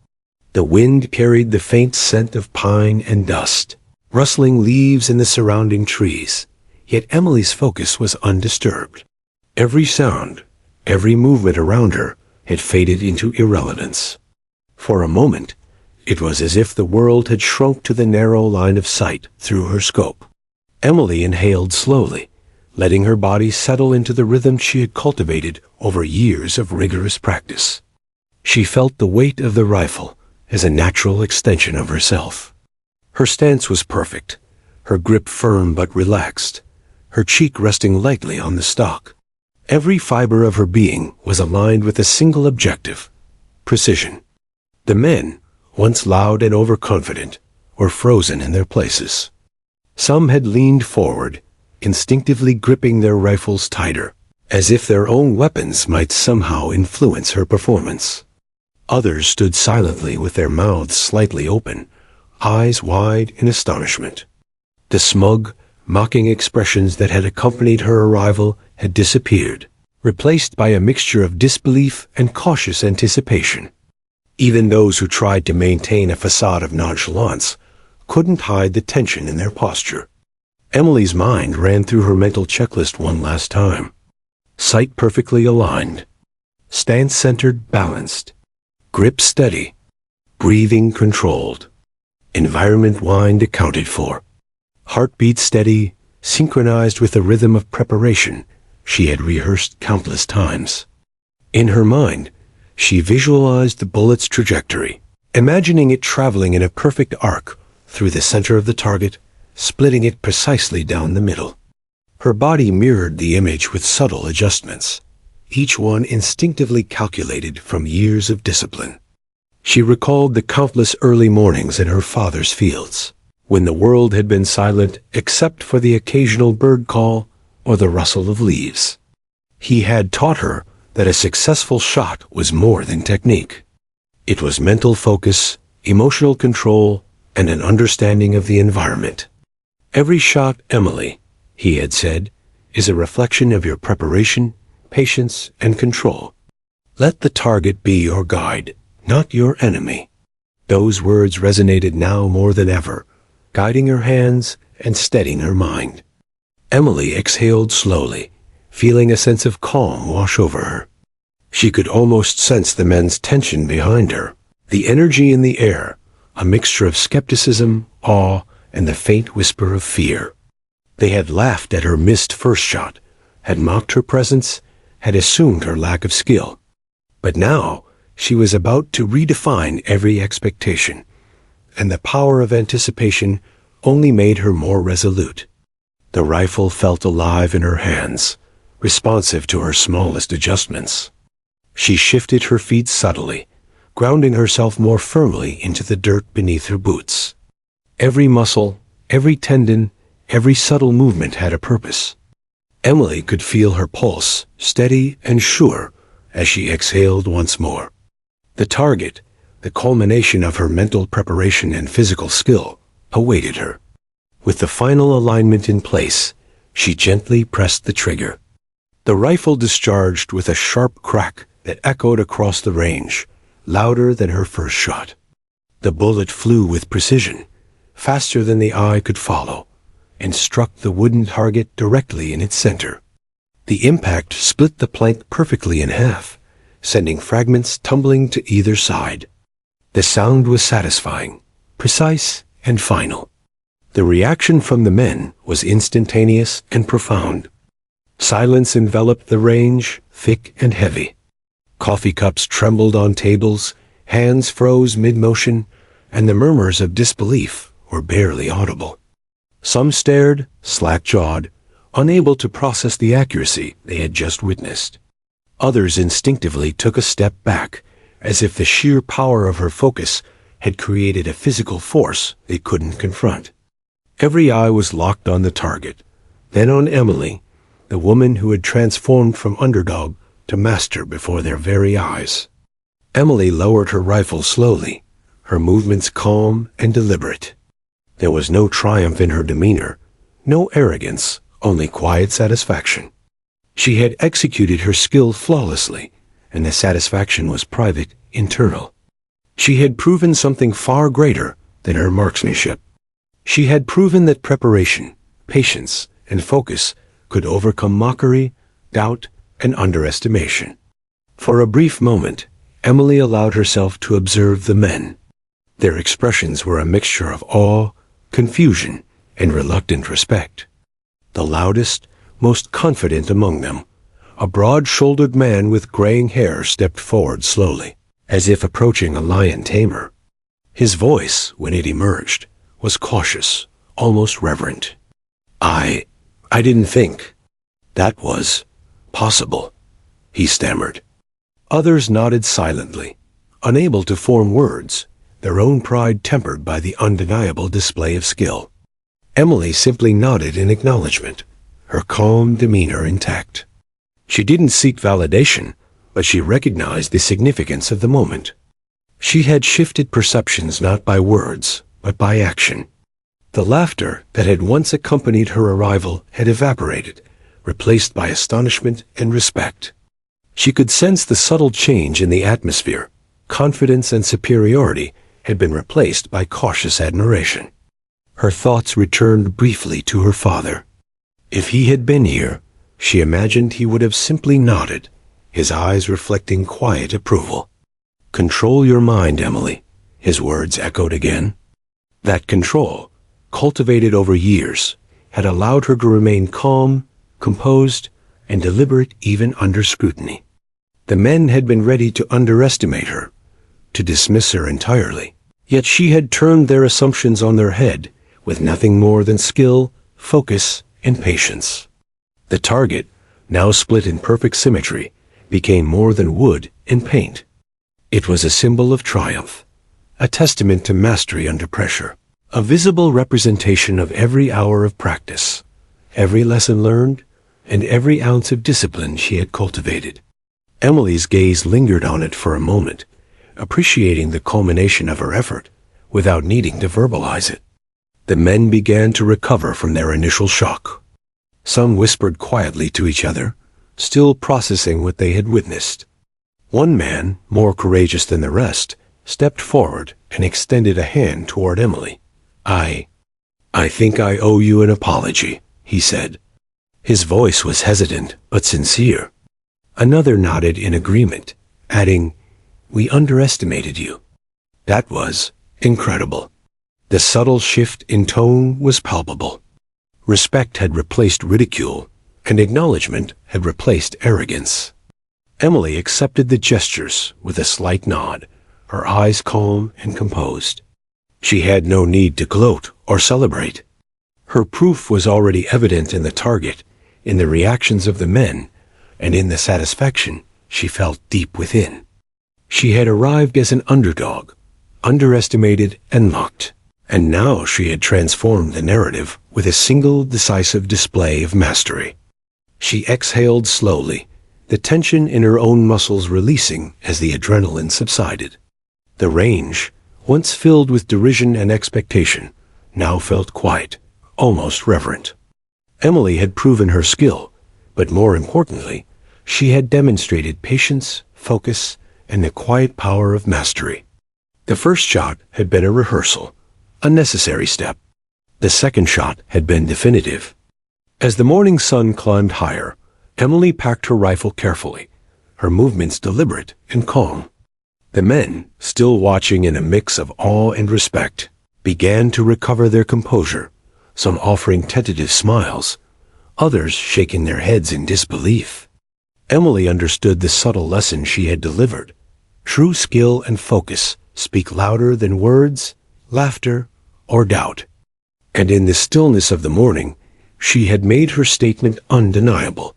The wind carried the faint scent of pine and dust, rustling leaves in the surrounding trees, yet Emily's focus was undisturbed. Every sound, every movement around her had faded into irrelevance. For a moment, it was as if the world had shrunk to the narrow line of sight through her scope. Emily inhaled slowly, letting her body settle into the rhythm she had cultivated over years of rigorous practice. She felt the weight of the rifle as a natural extension of herself. Her stance was perfect, her grip firm but relaxed, her cheek resting lightly on the stock. Every fiber of her being was aligned with a single objective: precision. The men, once loud and overconfident, were frozen in their places. Some had leaned forward, instinctively gripping their rifles tighter, as if their own weapons might somehow influence her performance. Others stood silently with their mouths slightly open, eyes wide in astonishment. The smug, mocking expressions that had accompanied her arrival had disappeared, replaced by a mixture of disbelief and cautious anticipation. Even those who tried to maintain a facade of nonchalance couldn't hide the tension in their posture. Emily's mind ran through her mental checklist one last time. Sight perfectly aligned. Stance centered, balanced. Grip steady. Breathing controlled. Environment wind accounted for. Heartbeat steady, synchronized with the rhythm of preparation she had rehearsed countless times. In her mind, she visualized the bullet's trajectory, imagining it traveling in a perfect arc through the center of the target, splitting it precisely down the middle. Her body mirrored the image with subtle adjustments, each one instinctively calculated from years of discipline. She recalled the countless early mornings in her father's fields, when the world had been silent except for the occasional bird call or the rustle of leaves. He had taught her that a successful shot was more than technique. It was mental focus, emotional control, and an understanding of the environment. Every shot, Emily, he had said, is a reflection of your preparation, patience, and control. Let the target be your guide, not your enemy. Those words resonated now more than ever, guiding her hands and steadying her mind. Emily exhaled slowly, feeling a sense of calm wash over her. She could almost sense the men's tension behind her, the energy in the air, a mixture of skepticism, awe, and the faint whisper of fear. They had laughed at her missed first shot, had mocked her presence, had assumed her lack of skill. But now she was about to redefine every expectation, and the power of anticipation only made her more resolute. The rifle felt alive in her hands, responsive to her smallest adjustments. She shifted her feet subtly, grounding herself more firmly into the dirt beneath her boots. Every muscle, every tendon, every subtle movement had a purpose. Emily could feel her pulse, steady and sure, as she exhaled once more. The target, the culmination of her mental preparation and physical skill, awaited her. With the final alignment in place, she gently pressed the trigger. The rifle discharged with a sharp crack that echoed across the range, louder than her first shot. The bullet flew with precision, faster than the eye could follow, and struck the wooden target directly in its center. The impact split the plank perfectly in half, sending fragments tumbling to either side. The sound was satisfying, precise, and final. The reaction from the men was instantaneous and profound. Silence enveloped the range, thick and heavy. Coffee cups trembled on tables, hands froze mid-motion, and the murmurs of disbelief were barely audible. Some stared, slack-jawed, unable to process the accuracy they had just witnessed. Others instinctively took a step back, as if the sheer power of her focus had created a physical force they couldn't confront. Every eye was locked on the target, then on Emily, the woman who had transformed from underdog to master before their very eyes. Emily lowered her rifle slowly, her movements calm and deliberate. There was no triumph in her demeanor, no arrogance, only quiet satisfaction. She had executed her skill flawlessly, and the satisfaction was private, internal. She had proven something far greater than her marksmanship. She had proven that preparation, patience, and focus could overcome mockery, doubt, and underestimation. For a brief moment, Emily allowed herself to observe the men. Their expressions were a mixture of awe, confusion, and reluctant respect. The loudest, most confident among them, a broad-shouldered man with graying hair, stepped forward slowly, as if approaching a lion tamer. His voice, when it emerged, was cautious, almost reverent. I didn't think that was possible," he stammered. Others nodded silently, unable to form words, their own pride tempered by the undeniable display of skill. Emily simply nodded in acknowledgement, her calm demeanor intact. She didn't seek validation, but she recognized the significance of the moment. She had shifted perceptions not by words, but by action. The laughter that had once accompanied her arrival had evaporated, replaced by astonishment and respect. She could sense the subtle change in the atmosphere. Confidence and superiority had been replaced by cautious admiration. Her thoughts returned briefly to her father. If he had been here, she imagined he would have simply nodded, his eyes reflecting quiet approval. "Control your mind, Emily," his words echoed again. That control, cultivated over years, had allowed her to remain calm, composed, and deliberate even under scrutiny. The men had been ready to underestimate her, to dismiss her entirely, yet she had turned their assumptions on their head with nothing more than skill, focus, and patience. The target, now split in perfect symmetry, became more than wood and paint. It was a symbol of triumph, a testament to mastery under pressure, a visible representation of every hour of practice, every lesson learned, and every ounce of discipline she had cultivated. Emily's gaze lingered on it for a moment, appreciating the culmination of her effort without needing to verbalize it. The men began to recover from their initial shock. Some whispered quietly to each other, still processing what they had witnessed. One man, more courageous than the rest, stepped forward and extended a hand toward Emily. I think I owe you an apology," he said. His voice was hesitant but sincere. Another nodded in agreement, adding, "We underestimated you." That was incredible. The subtle shift in tone was palpable. Respect had replaced ridicule, and acknowledgement had replaced arrogance. Emily accepted the gestures with a slight nod, her eyes calm and composed. She had no need to gloat or celebrate. Her proof was already evident in the target, in the reactions of the men, and in the satisfaction she felt deep within. She had arrived as an underdog, underestimated and mocked, and now she had transformed the narrative with a single decisive display of mastery. She exhaled slowly, the tension in her own muscles releasing as the adrenaline subsided. The range, once filled with derision and expectation, now felt quiet, almost reverent. Emily had proven her skill, but more importantly, she had demonstrated patience, focus, and the quiet power of mastery. The first shot had been a rehearsal, a necessary step. The second shot had been definitive. As the morning sun climbed higher, Emily packed her rifle carefully, her movements deliberate and calm. The men, still watching in a mix of awe and respect, began to recover their composure, some offering tentative smiles, others shaking their heads in disbelief. Emily understood the subtle lesson she had delivered. True skill and focus speak louder than words, laughter, or doubt. And in the stillness of the morning, she had made her statement undeniable.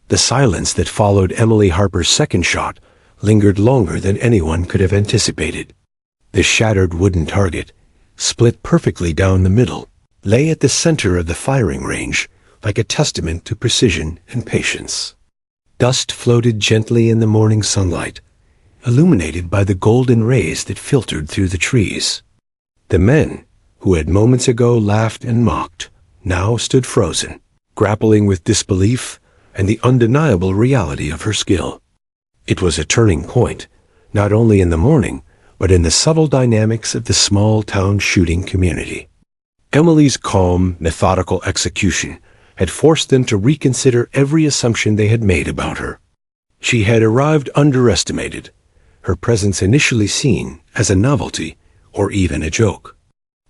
The silence that followed Emily Harper's second shot lingered longer than anyone could have anticipated. The shattered wooden target, split perfectly down the middle, lay at the center of the firing range like a testament to precision and patience. Dust floated gently in the morning sunlight, illuminated by the golden rays that filtered through the trees. The men, who had moments ago laughed and mocked, now stood frozen, grappling with disbelief and the undeniable reality of her skill. It was a turning point, not only in the morning, but in the subtle dynamics of the small-town shooting community. Emily's calm, methodical execution had forced them to reconsider every assumption they had made about her. She had arrived underestimated, her presence initially seen as a novelty or even a joke.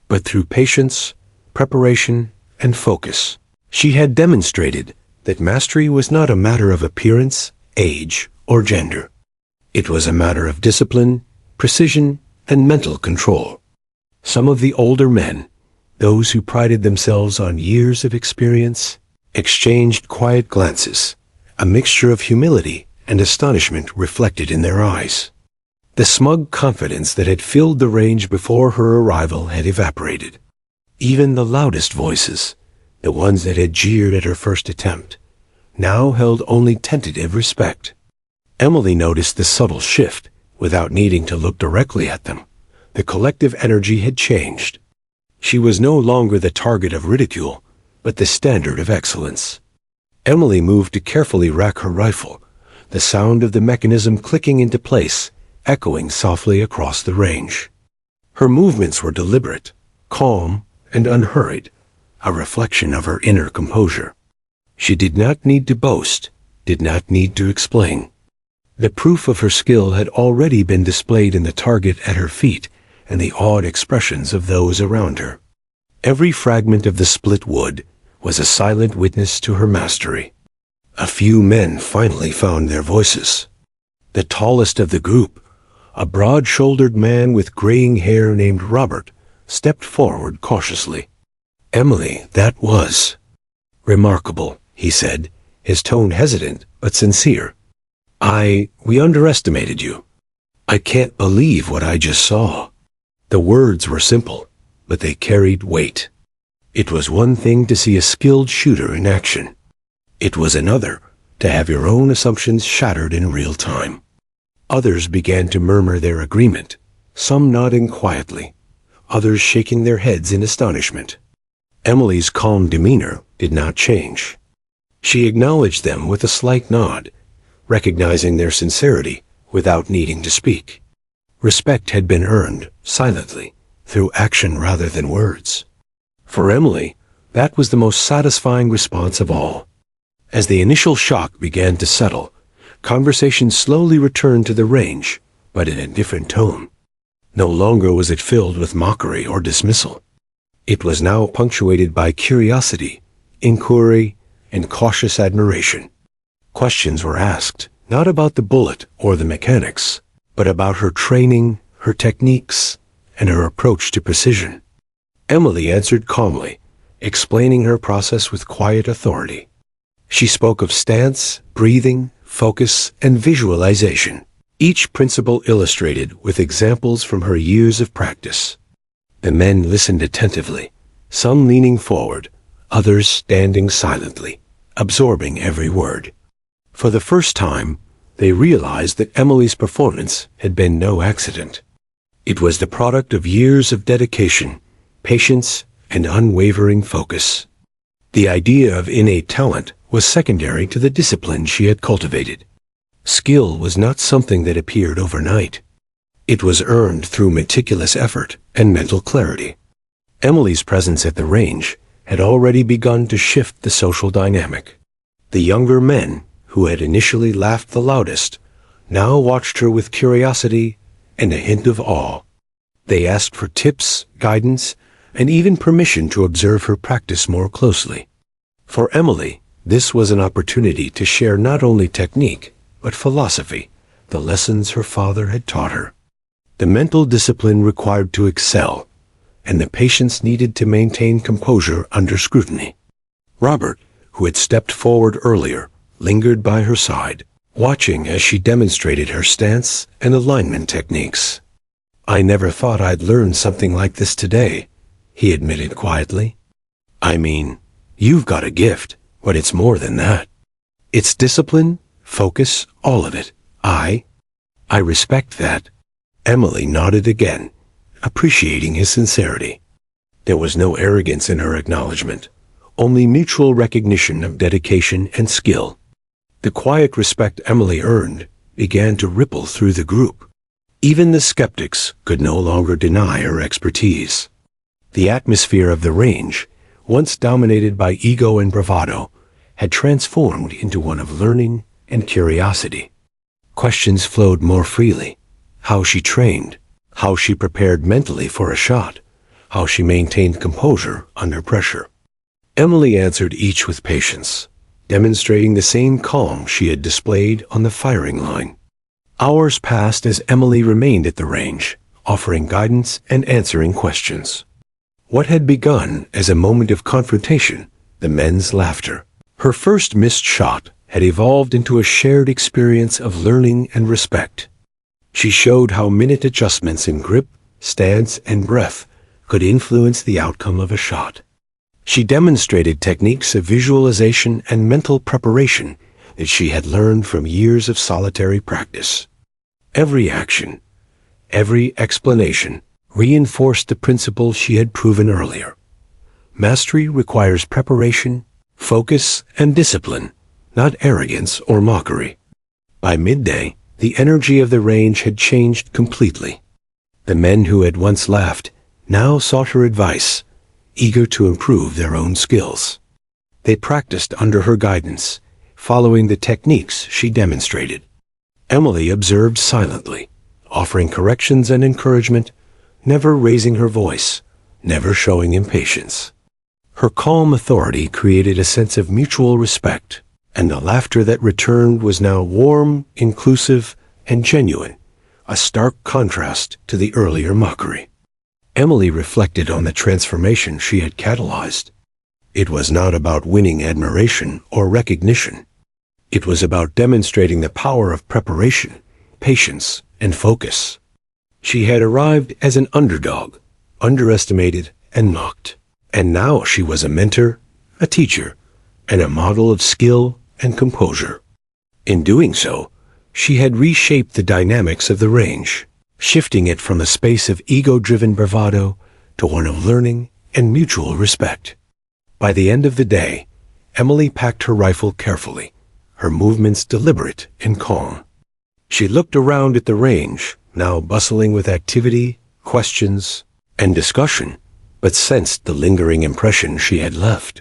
But through patience, preparation, and focus, she had demonstrated that mastery was not a matter of appearance, age, or gender. It was a matter of discipline, precision, and mental control. Some of the older men, those who prided themselves on years of experience, exchanged quiet glances, a mixture of humility and astonishment reflected in their eyes. The smug confidence that had filled the range before her arrival had evaporated. Even the loudest voices, the ones that had jeered at her first attempt, now held only tentative respect. Emily noticed the subtle shift without needing to look directly at them. The collective energy had changed. She was no longer the target of ridicule, but the standard of excellence. Emily moved to carefully rack her rifle, the sound of the mechanism clicking into place, echoing softly across the range. Her movements were deliberate, calm, and unhurried, a reflection of her inner composure. She did not need to boast, did not need to explain. The proof of her skill had already been displayed in the target at her feet and the awed expressions of those around her. Every fragment of the split wood was a silent witness to her mastery. A few men finally found their voices. The tallest of the group, a broad-shouldered man with graying hair named Robert, stepped forward cautiously. "Emily, that was remarkable," he said, his tone hesitant but sincere. We underestimated you. I can't believe what I just saw." The words were simple, but they carried weight. It was one thing to see a skilled shooter in action. It was another to have your own assumptions shattered in real time. Others began to murmur their agreement, some nodding quietly, others shaking their heads in astonishment. Emily's calm demeanor did not change. She acknowledged them with a slight nod, recognizing their sincerity without needing to speak. Respect had been earned, silently, through action rather than words. For Emily, that was the most satisfying response of all. As the initial shock began to settle, conversation slowly returned to the range, but in a different tone. No longer was it filled with mockery or dismissal. It was now punctuated by curiosity, inquiry, and cautious admiration. Questions were asked, not about the bullet or the mechanics, but about her training, her techniques, and her approach to precision. Emily answered calmly, explaining her process with quiet authority. She spoke of stance, breathing, focus, and visualization, each principle illustrated with examples from her years of practice. The men listened attentively, some leaning forward, others standing silently, absorbing every word. For the first time, they realized that Emily's performance had been no accident. It was the product of years of dedication, patience, and unwavering focus. The idea of innate talent was secondary to the discipline she had cultivated. Skill was not something that appeared overnight. It was earned through meticulous effort and mental clarity. Emily's presence at the range had already begun to shift the social dynamic. The younger men, who had initially laughed the loudest, now watched her with curiosity and a hint of awe. They asked for tips, guidance, and even permission to observe her practice more closely. For Emily, this was an opportunity to share not only technique, but philosophy, the lessons her father had taught her. The mental discipline required to excel, and the patience needed to maintain composure under scrutiny. Robert, who had stepped forward earlier, lingered by her side, watching as she demonstrated her stance and alignment techniques. "I never thought I'd learn something like this today," he admitted quietly. "I mean, you've got a gift, but it's more than that. It's discipline, focus, all of it. I respect that." Emily nodded again, appreciating his sincerity. There was no arrogance in her acknowledgement, only mutual recognition of dedication and skill. The quiet respect Emily earned began to ripple through the group. Even the skeptics could no longer deny her expertise. The atmosphere of the range, once dominated by ego and bravado, had transformed into one of learning and curiosity. Questions flowed more freely. How she trained, how she prepared mentally for a shot, how she maintained composure under pressure. Emily answered each with patience, demonstrating the same calm she had displayed on the firing line. Hours passed as Emily remained at the range, offering guidance and answering questions. What had begun as a moment of confrontation, the men's laughter, her first missed shot, had evolved into a shared experience of learning and respect. She showed how minute adjustments in grip, stance, and breath could influence the outcome of a shot. She demonstrated techniques of visualization and mental preparation that she had learned from years of solitary practice. Every action, every explanation reinforced the principle she had proven earlier. Mastery requires preparation, focus, and discipline, not arrogance or mockery. By midday, the energy of the range had changed completely. The men who had once laughed now sought her advice, eager to improve their own skills. They practiced under her guidance, following the techniques she demonstrated. Emily observed silently, offering corrections and encouragement, never raising her voice, never showing impatience. Her calm authority created a sense of mutual respect, and the laughter that returned was now warm, inclusive, and genuine, a stark contrast to the earlier mockery. Emily reflected on the transformation she had catalyzed. It was not about winning admiration or recognition. It was about demonstrating the power of preparation, patience, and focus. She had arrived as an underdog, underestimated and mocked. And now she was a mentor, a teacher, and a model of skill and composure. In doing so, she had reshaped the dynamics of the range, shifting it from a space of ego-driven bravado to one of learning and mutual respect. By the end of the day, Emily packed her rifle carefully, her movements deliberate and calm. She looked around at the range, now bustling with activity, questions, and discussion, but sensed the lingering impression she had left.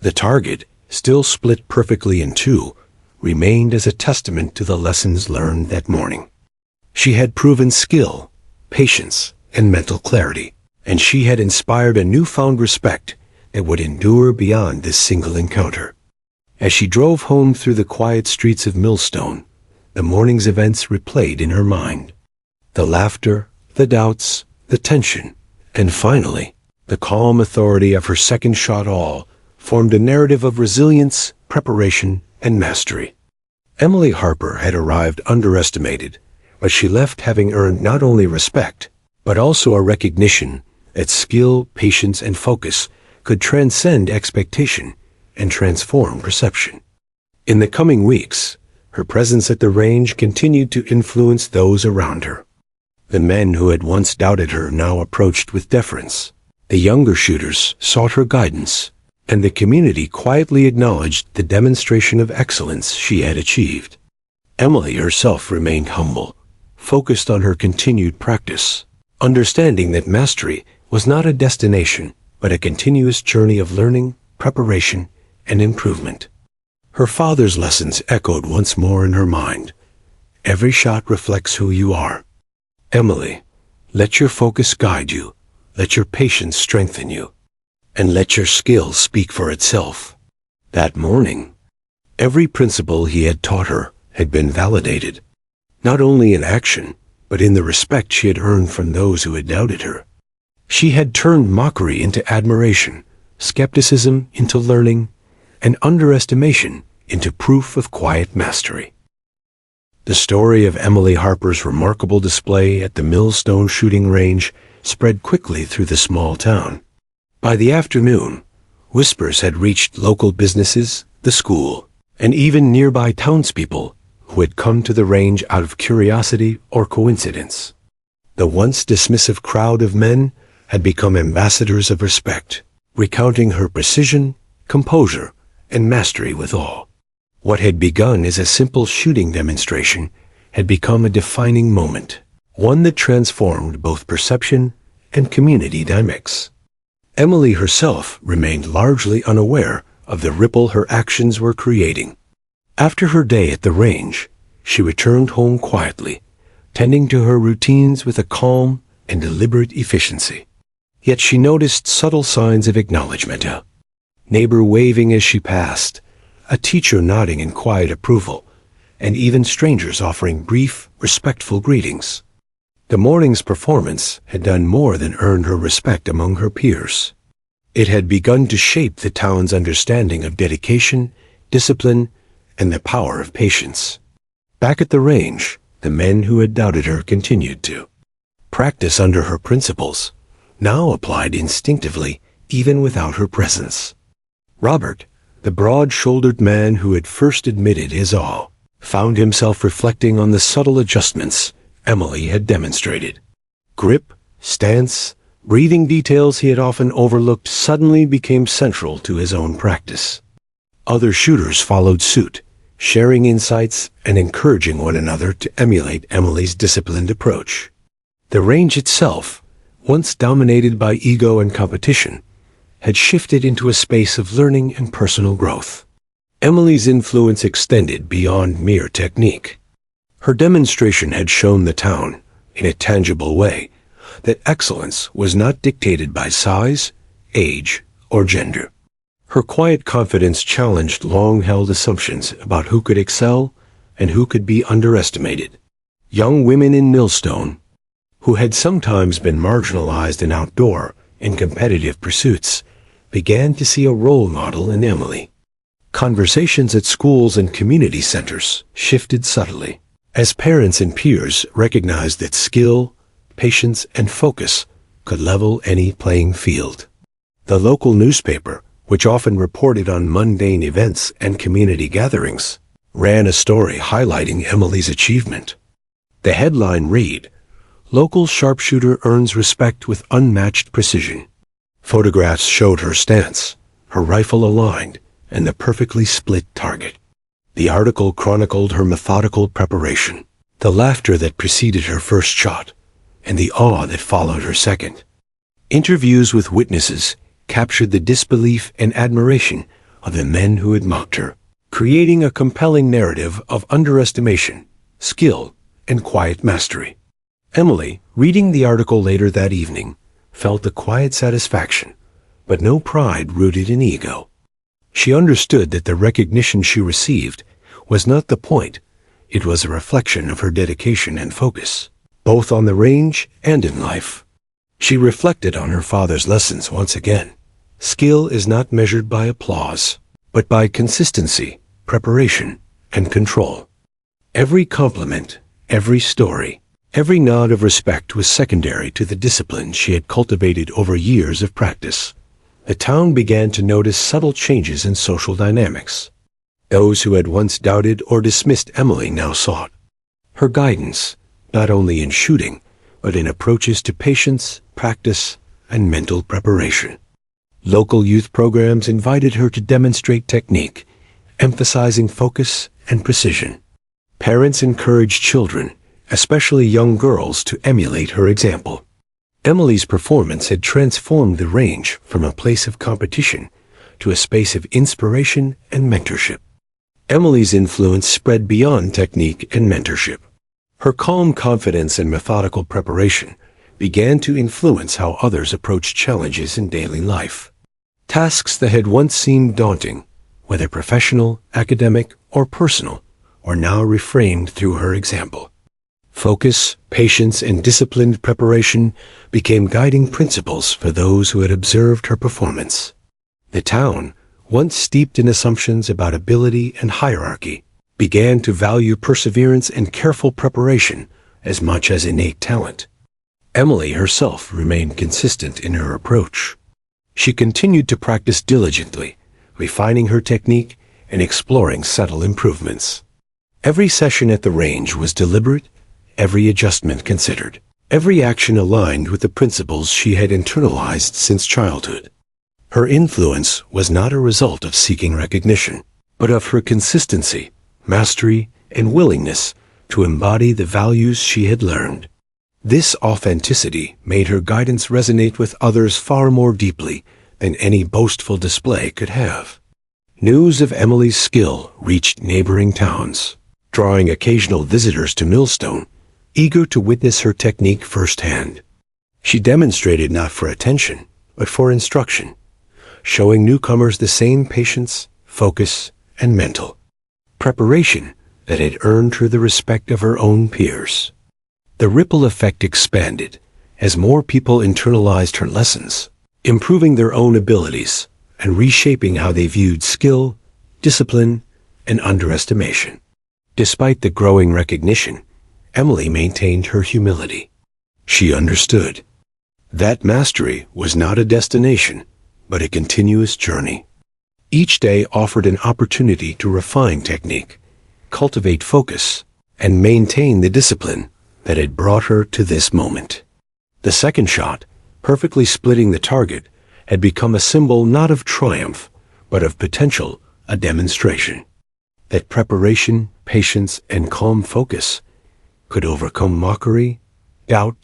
The target, still split perfectly in two, remained as a testament to the lessons learned that morning. She had proven skill, patience, and mental clarity, and she had inspired a newfound respect that would endure beyond this single encounter. As she drove home through the quiet streets of Millstone, the morning's events replayed in her mind. The laughter, the doubts, the tension, and finally, the calm authority of her second shot all formed a narrative of resilience, preparation, and mastery. Emily Harper had arrived underestimated, but she left having earned not only respect, but also a recognition that skill, patience, and focus could transcend expectation and transform perception. In the coming weeks, her presence at the range continued to influence those around her. The men who had once doubted her now approached with deference. The younger shooters sought her guidance, and the community quietly acknowledged the demonstration of excellence she had achieved. Emily herself remained humble, focused on her continued practice, understanding that mastery was not a destination, but a continuous journey of learning, preparation, and improvement. Her father's lessons echoed once more in her mind. Every shot reflects who you are. Emily, let your focus guide you. Let your patience strengthen you, and let your skill speak for itself. That morning, every principle he had taught her had been validated, not only in action, but in the respect she had earned from those who had doubted her. She had turned mockery into admiration, skepticism into learning, and underestimation into proof of quiet mastery. The story of Emily Harper's remarkable display at the Millstone shooting range spread quickly through the small town. By the afternoon, whispers had reached local businesses, the school, and even nearby townspeople who had come to the range out of curiosity or coincidence. The once dismissive crowd of men had become ambassadors of respect, recounting her precision, composure, and mastery withal. What had begun as a simple shooting demonstration had become a defining moment, one that transformed both perception and community dynamics. Emily herself remained largely unaware of the ripple her actions were creating. After her day at the range, she returned home quietly, tending to her routines with a calm and deliberate efficiency. Yet she noticed subtle signs of acknowledgement. A neighbor waving as she passed, a teacher nodding in quiet approval, and even strangers offering brief, respectful greetings. The morning's performance had done more than earn her respect among her peers. It had begun to shape the town's understanding of dedication, discipline, and the power of patience. Back at the range, the men who had doubted her continued to practice under her principles, now applied instinctively even without her presence. Robert, the broad-shouldered man who had first admitted his awe, found himself reflecting on the subtle adjustments Emily had demonstrated. Grip, stance, breathing details he had often overlooked suddenly became central to his own practice. Other shooters followed suit, sharing insights and encouraging one another to emulate Emily's disciplined approach. The range itself, once dominated by ego and competition, had shifted into a space of learning and personal growth. Emily's influence extended beyond mere technique. Her demonstration had shown the town, in a tangible way, that excellence was not dictated by size, age, or gender. Her quiet confidence challenged long-held assumptions about who could excel and who could be underestimated. Young women in Millstone, who had sometimes been marginalized in outdoor and competitive pursuits, began to see a role model in Emily. Conversations at schools and community centers shifted subtly, as parents and peers recognized that skill, patience, and focus could level any playing field. The local newspaper, which often reported on mundane events and community gatherings, ran a story highlighting Emily's achievement. The headline read, "Local sharpshooter earns respect with unmatched precision." Photographs showed her stance, her rifle aligned, and the perfectly split target. The article chronicled her methodical preparation, the laughter that preceded her first shot, and the awe that followed her second. Interviews with witnesses captured the disbelief and admiration of the men who had mocked her, creating a compelling narrative of underestimation, skill, and quiet mastery. Emily, reading the article later that evening, felt a quiet satisfaction, but no pride rooted in ego. She understood that the recognition she received was not the point, it was a reflection of her dedication and focus, both on the range and in life. She reflected on her father's lessons once again. Skill is not measured by applause, but by consistency, preparation, and control. Every compliment, every story, every nod of respect was secondary to the discipline she had cultivated over years of practice. The town began to notice subtle changes in social dynamics. Those who had once doubted or dismissed Emily now sought her guidance, not only in shooting, but in approaches to patience, practice, and mental preparation. Local youth programs invited her to demonstrate technique, emphasizing focus and precision. Parents encouraged children, especially young girls, to emulate her example. Emily's performance had transformed the range from a place of competition to a space of inspiration and mentorship. Emily's influence spread beyond technique and mentorship. Her calm confidence and methodical preparation began to influence how others approached challenges in daily life. Tasks that had once seemed daunting, whether professional, academic, or personal, were now reframed through her example. Focus, patience, and disciplined preparation became guiding principles for those who had observed her performance. The town, once steeped in assumptions about ability and hierarchy, began to value perseverance and careful preparation as much as innate talent. Emily herself remained consistent in her approach. She continued to practice diligently, refining her technique and exploring subtle improvements. Every session at the range was deliberate, every adjustment considered, every action aligned with the principles she had internalized since childhood. Her influence was not a result of seeking recognition, but of her consistency, mastery, and willingness to embody the values she had learned. This authenticity made her guidance resonate with others far more deeply than any boastful display could have. News of Emily's skill reached neighboring towns, drawing occasional visitors to Millstone, eager to witness her technique firsthand. She demonstrated not for attention, but for instruction, showing newcomers the same patience, focus, and mental preparation that had earned her the respect of her own peers. The ripple effect expanded as more people internalized her lessons, improving their own abilities and reshaping how they viewed skill, discipline, and underestimation. Despite the growing recognition, Emily maintained her humility. She understood that mastery was not a destination, but a continuous journey. Each day offered an opportunity to refine technique, cultivate focus, and maintain the discipline that had brought her to this moment. The second shot, perfectly splitting the target, had become a symbol not of triumph, but of potential, a demonstration that preparation, patience, and calm focus could overcome mockery, doubt,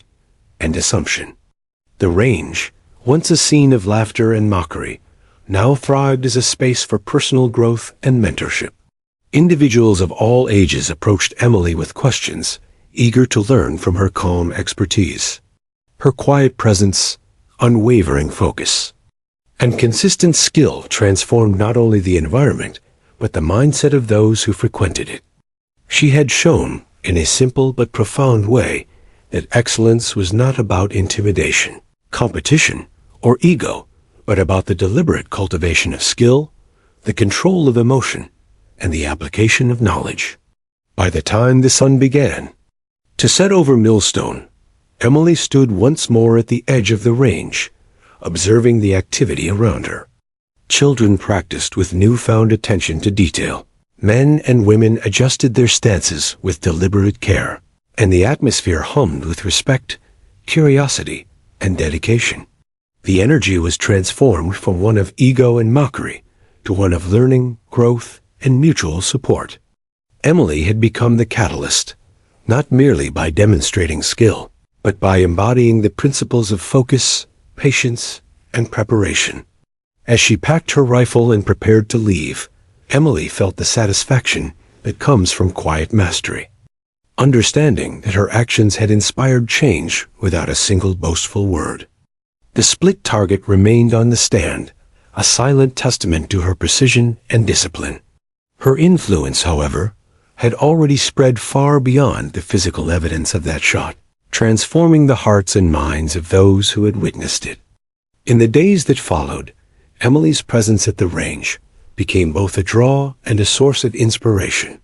and assumption. The range, once a scene of laughter and mockery, now thrived as a space for personal growth and mentorship. Individuals of all ages approached Emily with questions, eager to learn from her calm expertise. Her quiet presence, unwavering focus, and consistent skill transformed not only the environment, but the mindset of those who frequented it. She had shown, in a simple but profound way, that excellence was not about intimidation, competition, or ego, but about the deliberate cultivation of skill, the control of emotion, and the application of knowledge. By the time the sun began to set over Millstone, Emily stood once more at the edge of the range, observing the activity around her. Children practiced with newfound attention to detail. Men and women adjusted their stances with deliberate care, and the atmosphere hummed with respect, curiosity, and dedication. The energy was transformed from one of ego and mockery to one of learning, growth, and mutual support. Emily had become the catalyst, not merely by demonstrating skill, but by embodying the principles of focus, patience, and preparation. As she packed her rifle and prepared to leave, Emily felt the satisfaction that comes from quiet mastery, understanding that her actions had inspired change without a single boastful word. The split target remained on the stand, a silent testament to her precision and discipline. Her influence, however, had already spread far beyond the physical evidence of that shot, transforming the hearts and minds of those who had witnessed it. In the days that followed, Emily's presence at the range became both a draw and a source of inspiration.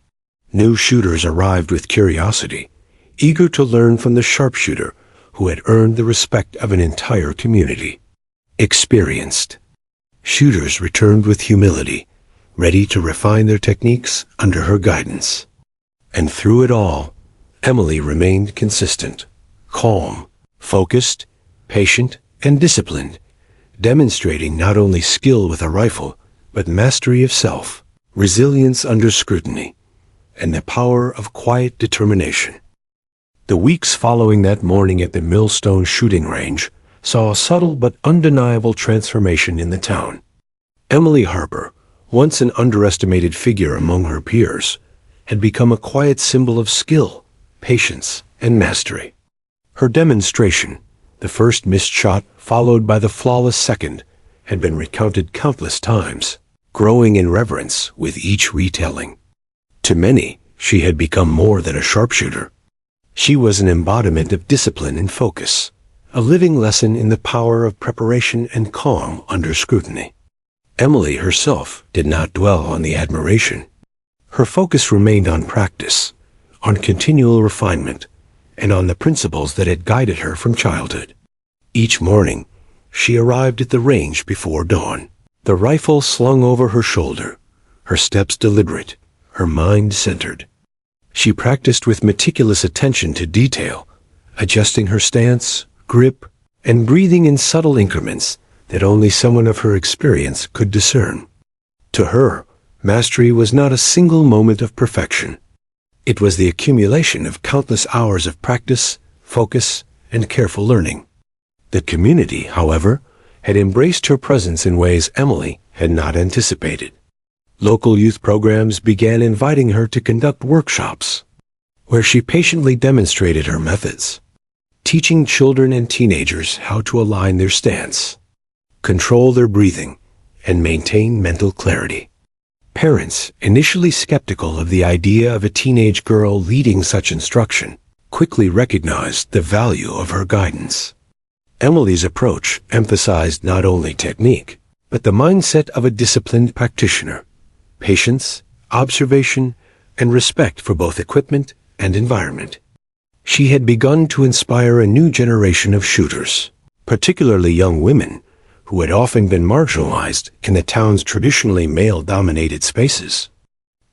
New shooters arrived with curiosity, eager to learn from the sharpshooter who had earned the respect of an entire community. Experienced shooters returned with humility, ready to refine their techniques under her guidance. And through it all, Emily remained consistent, calm, focused, patient, and disciplined, demonstrating not only skill with a rifle, but mastery of self, resilience under scrutiny, and the power of quiet determination. The weeks following that morning at the Millstone shooting range saw a subtle but undeniable transformation in the town. Emily Harper, once an underestimated figure among her peers, had become a quiet symbol of skill, patience, and mastery. Her demonstration, the first missed shot followed by the flawless second, had been recounted countless times, growing in reverence with each retelling. To many, she had become more than a sharpshooter. She was an embodiment of discipline and focus, a living lesson in the power of preparation and calm under scrutiny. Emily herself did not dwell on the admiration. Her focus remained on practice, on continual refinement, and on the principles that had guided her from childhood. Each morning, she arrived at the range before dawn, the rifle slung over her shoulder, her steps deliberate, her mind centered. She practiced with meticulous attention to detail, adjusting her stance, grip, and breathing in subtle increments that only someone of her experience could discern. To her, mastery was not a single moment of perfection. It was the accumulation of countless hours of practice, focus, and careful learning. The community, however, had embraced her presence in ways Emily had not anticipated. Local youth programs began inviting her to conduct workshops, where she patiently demonstrated her methods, teaching children and teenagers how to align their stance, control their breathing, and maintain mental clarity. Parents, initially skeptical of the idea of a teenage girl leading such instruction, quickly recognized the value of her guidance. Emily's approach emphasized not only technique, but the mindset of a disciplined practitioner, patience, observation, and respect for both equipment and environment. She had begun to inspire a new generation of shooters, particularly young women, who had often been marginalized in the town's traditionally male-dominated spaces.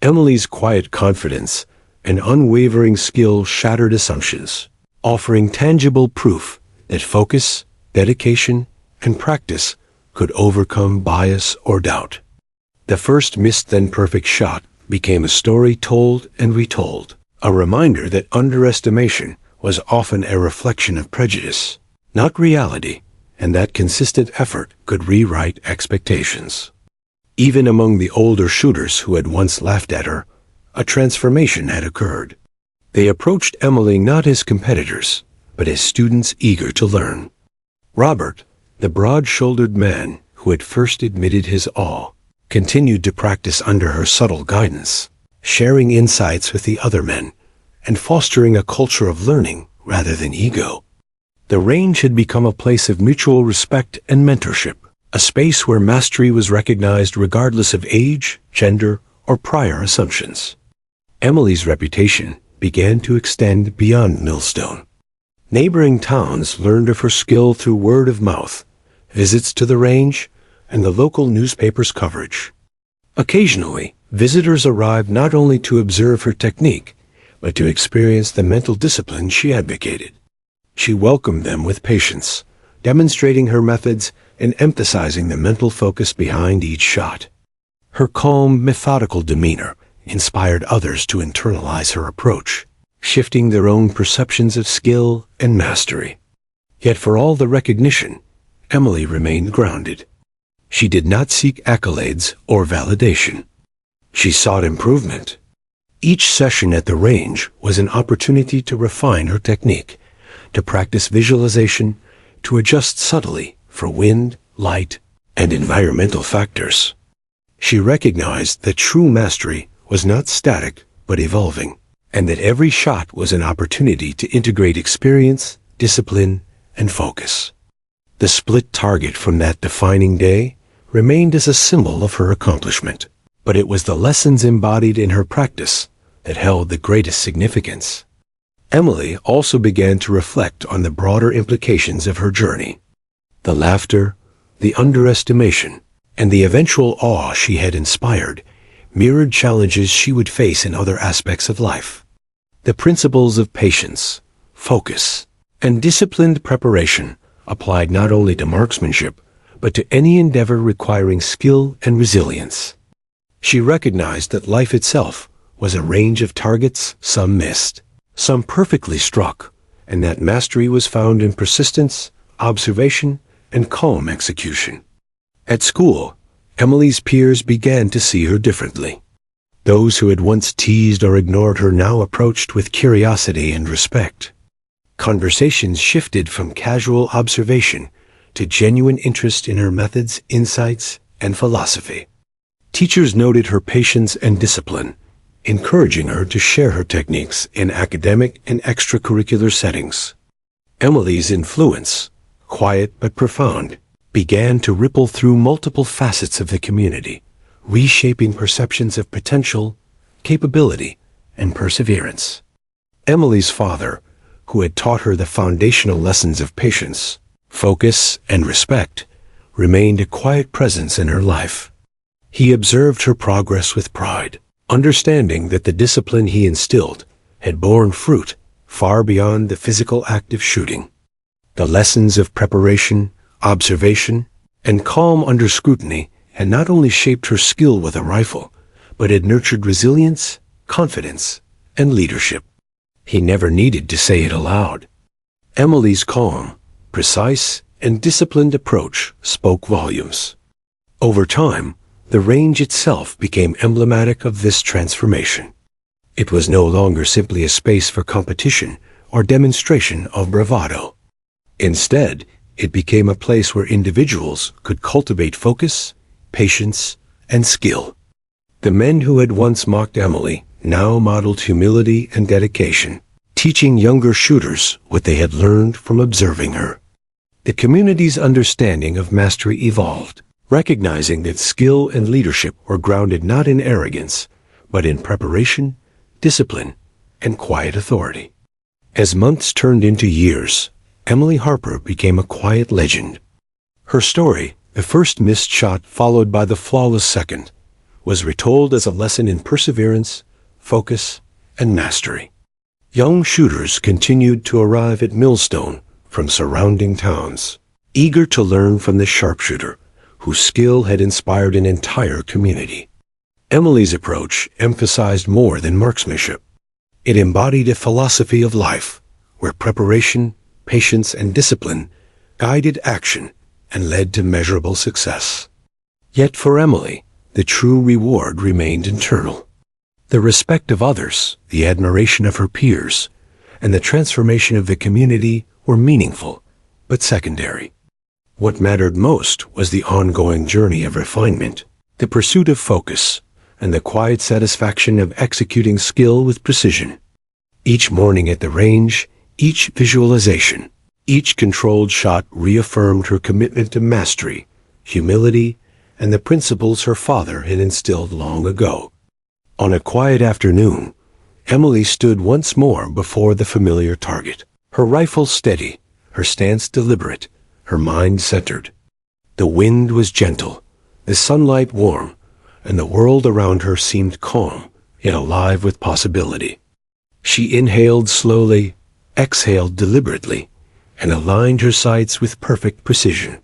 Emily's quiet confidence and unwavering skill shattered assumptions, offering tangible proof that focus, dedication, and practice could overcome bias or doubt. The first missed then perfect shot became a story told and retold, a reminder that underestimation was often a reflection of prejudice, not reality, and that consistent effort could rewrite expectations. Even among the older shooters who had once laughed at her, a transformation had occurred. They approached Emily not as competitors, but as students eager to learn. Robert, the broad-shouldered man who had first admitted his awe, continued to practice under her subtle guidance, sharing insights with the other men and fostering a culture of learning rather than ego. The range had become a place of mutual respect and mentorship, a space where mastery was recognized regardless of age, gender, or prior assumptions. Emily's reputation began to extend beyond Millstone. Neighboring towns learned of her skill through word of mouth, visits to the range, and the local newspaper's coverage. Occasionally, visitors arrived not only to observe her technique, but to experience the mental discipline she advocated. She welcomed them with patience, demonstrating her methods and emphasizing the mental focus behind each shot. Her calm, methodical demeanor inspired others to internalize her approach, shifting their own perceptions of skill and mastery. Yet for all the recognition, Emily remained grounded. She did not seek accolades or validation. She sought improvement. Each session at the range was an opportunity to refine her technique, to practice visualization, to adjust subtly for wind, light, and environmental factors. She recognized that true mastery was not static but evolving, and that every shot was an opportunity to integrate experience, discipline, and focus. The split target from that defining day remained as a symbol of her accomplishment, but it was the lessons embodied in her practice that held the greatest significance. Emily also began to reflect on the broader implications of her journey. The laughter, the underestimation, and the eventual awe she had inspired mirrored challenges she would face in other aspects of life. The principles of patience, focus, and disciplined preparation applied not only to marksmanship, but to any endeavor requiring skill and resilience. She recognized that life itself was a range of targets some missed, some perfectly struck, and that mastery was found in persistence, observation, and calm execution. At school, Emily's peers began to see her differently. Those who had once teased or ignored her now approached with curiosity and respect. Conversations shifted from casual observation to genuine interest in her methods, insights, and philosophy. Teachers noted her patience and discipline, encouraging her to share her techniques in academic and extracurricular settings. Emily's influence, quiet but profound, began to ripple through multiple facets of the community, reshaping perceptions of potential, capability, and perseverance. Emily's father, who had taught her the foundational lessons of patience, focus, and respect, remained a quiet presence in her life. He observed her progress with pride, understanding that the discipline he instilled had borne fruit far beyond the physical act of shooting. The lessons of preparation, observation, and calm under scrutiny had not only shaped her skill with a rifle, but had nurtured resilience, confidence, and leadership. He never needed to say it aloud. Emily's calm, precise, and disciplined approach spoke volumes. Over time, the range itself became emblematic of this transformation. It was no longer simply a space for competition or demonstration of bravado. Instead, it became a place where individuals could cultivate focus, patience, and skill. The men who had once mocked Emily now modeled humility and dedication, teaching younger shooters what they had learned from observing her. The community's understanding of mastery evolved, recognizing that skill and leadership were grounded not in arrogance, but in preparation, discipline, and quiet authority. As months turned into years, Emily Harper became a quiet legend. Her story, the first missed shot followed by the flawless second, was retold as a lesson in perseverance, focus, and mastery. Young shooters continued to arrive at Millstone from surrounding towns, eager to learn from the sharpshooter, whose skill had inspired an entire community. Emily's approach emphasized more than marksmanship. It embodied a philosophy of life, where preparation, patience, and discipline guided action and led to measurable success. Yet for Emily, the true reward remained internal. The respect of others, the admiration of her peers, and the transformation of the community were meaningful, but secondary. What mattered most was the ongoing journey of refinement, the pursuit of focus, and the quiet satisfaction of executing skill with precision. Each morning at the range, each visualization, each controlled shot reaffirmed her commitment to mastery, humility, and the principles her father had instilled long ago. On a quiet afternoon, Emily stood once more before the familiar target, her rifle steady, her stance deliberate, her mind centered. The wind was gentle, the sunlight warm, and the world around her seemed calm, yet alive with possibility. She inhaled slowly, exhaled deliberately, and aligned her sights with perfect precision.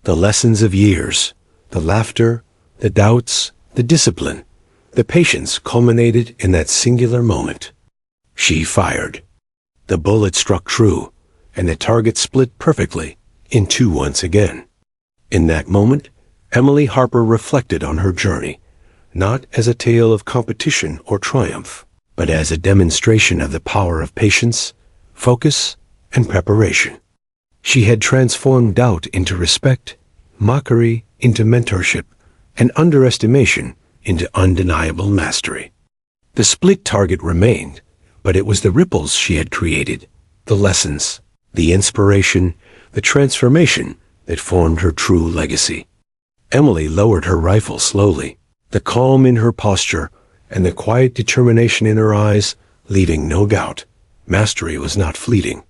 The lessons of years, the laughter, the doubts, the discipline, the patience culminated in that singular moment. She fired. The bullet struck true, and the target split perfectly in two once again. In that moment, Emily Harper reflected on her journey, not as a tale of competition or triumph, but as a demonstration of the power of patience, focus, and preparation. She had transformed doubt into respect, mockery into mentorship, and underestimation into undeniable mastery. The split target remained, but it was the ripples she had created, the lessons, the inspiration, the transformation that formed her true legacy. Emily lowered her rifle slowly, the calm in her posture and the quiet determination in her eyes leaving no doubt. Mastery was not fleeting.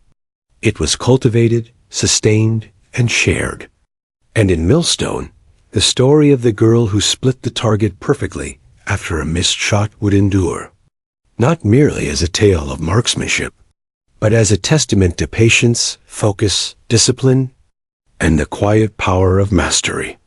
It was cultivated, sustained, and shared. And in Millstone, the story of the girl who split the target perfectly after a missed shot would endure, not merely as a tale of marksmanship, but as a testament to patience, focus, discipline, and the quiet power of mastery.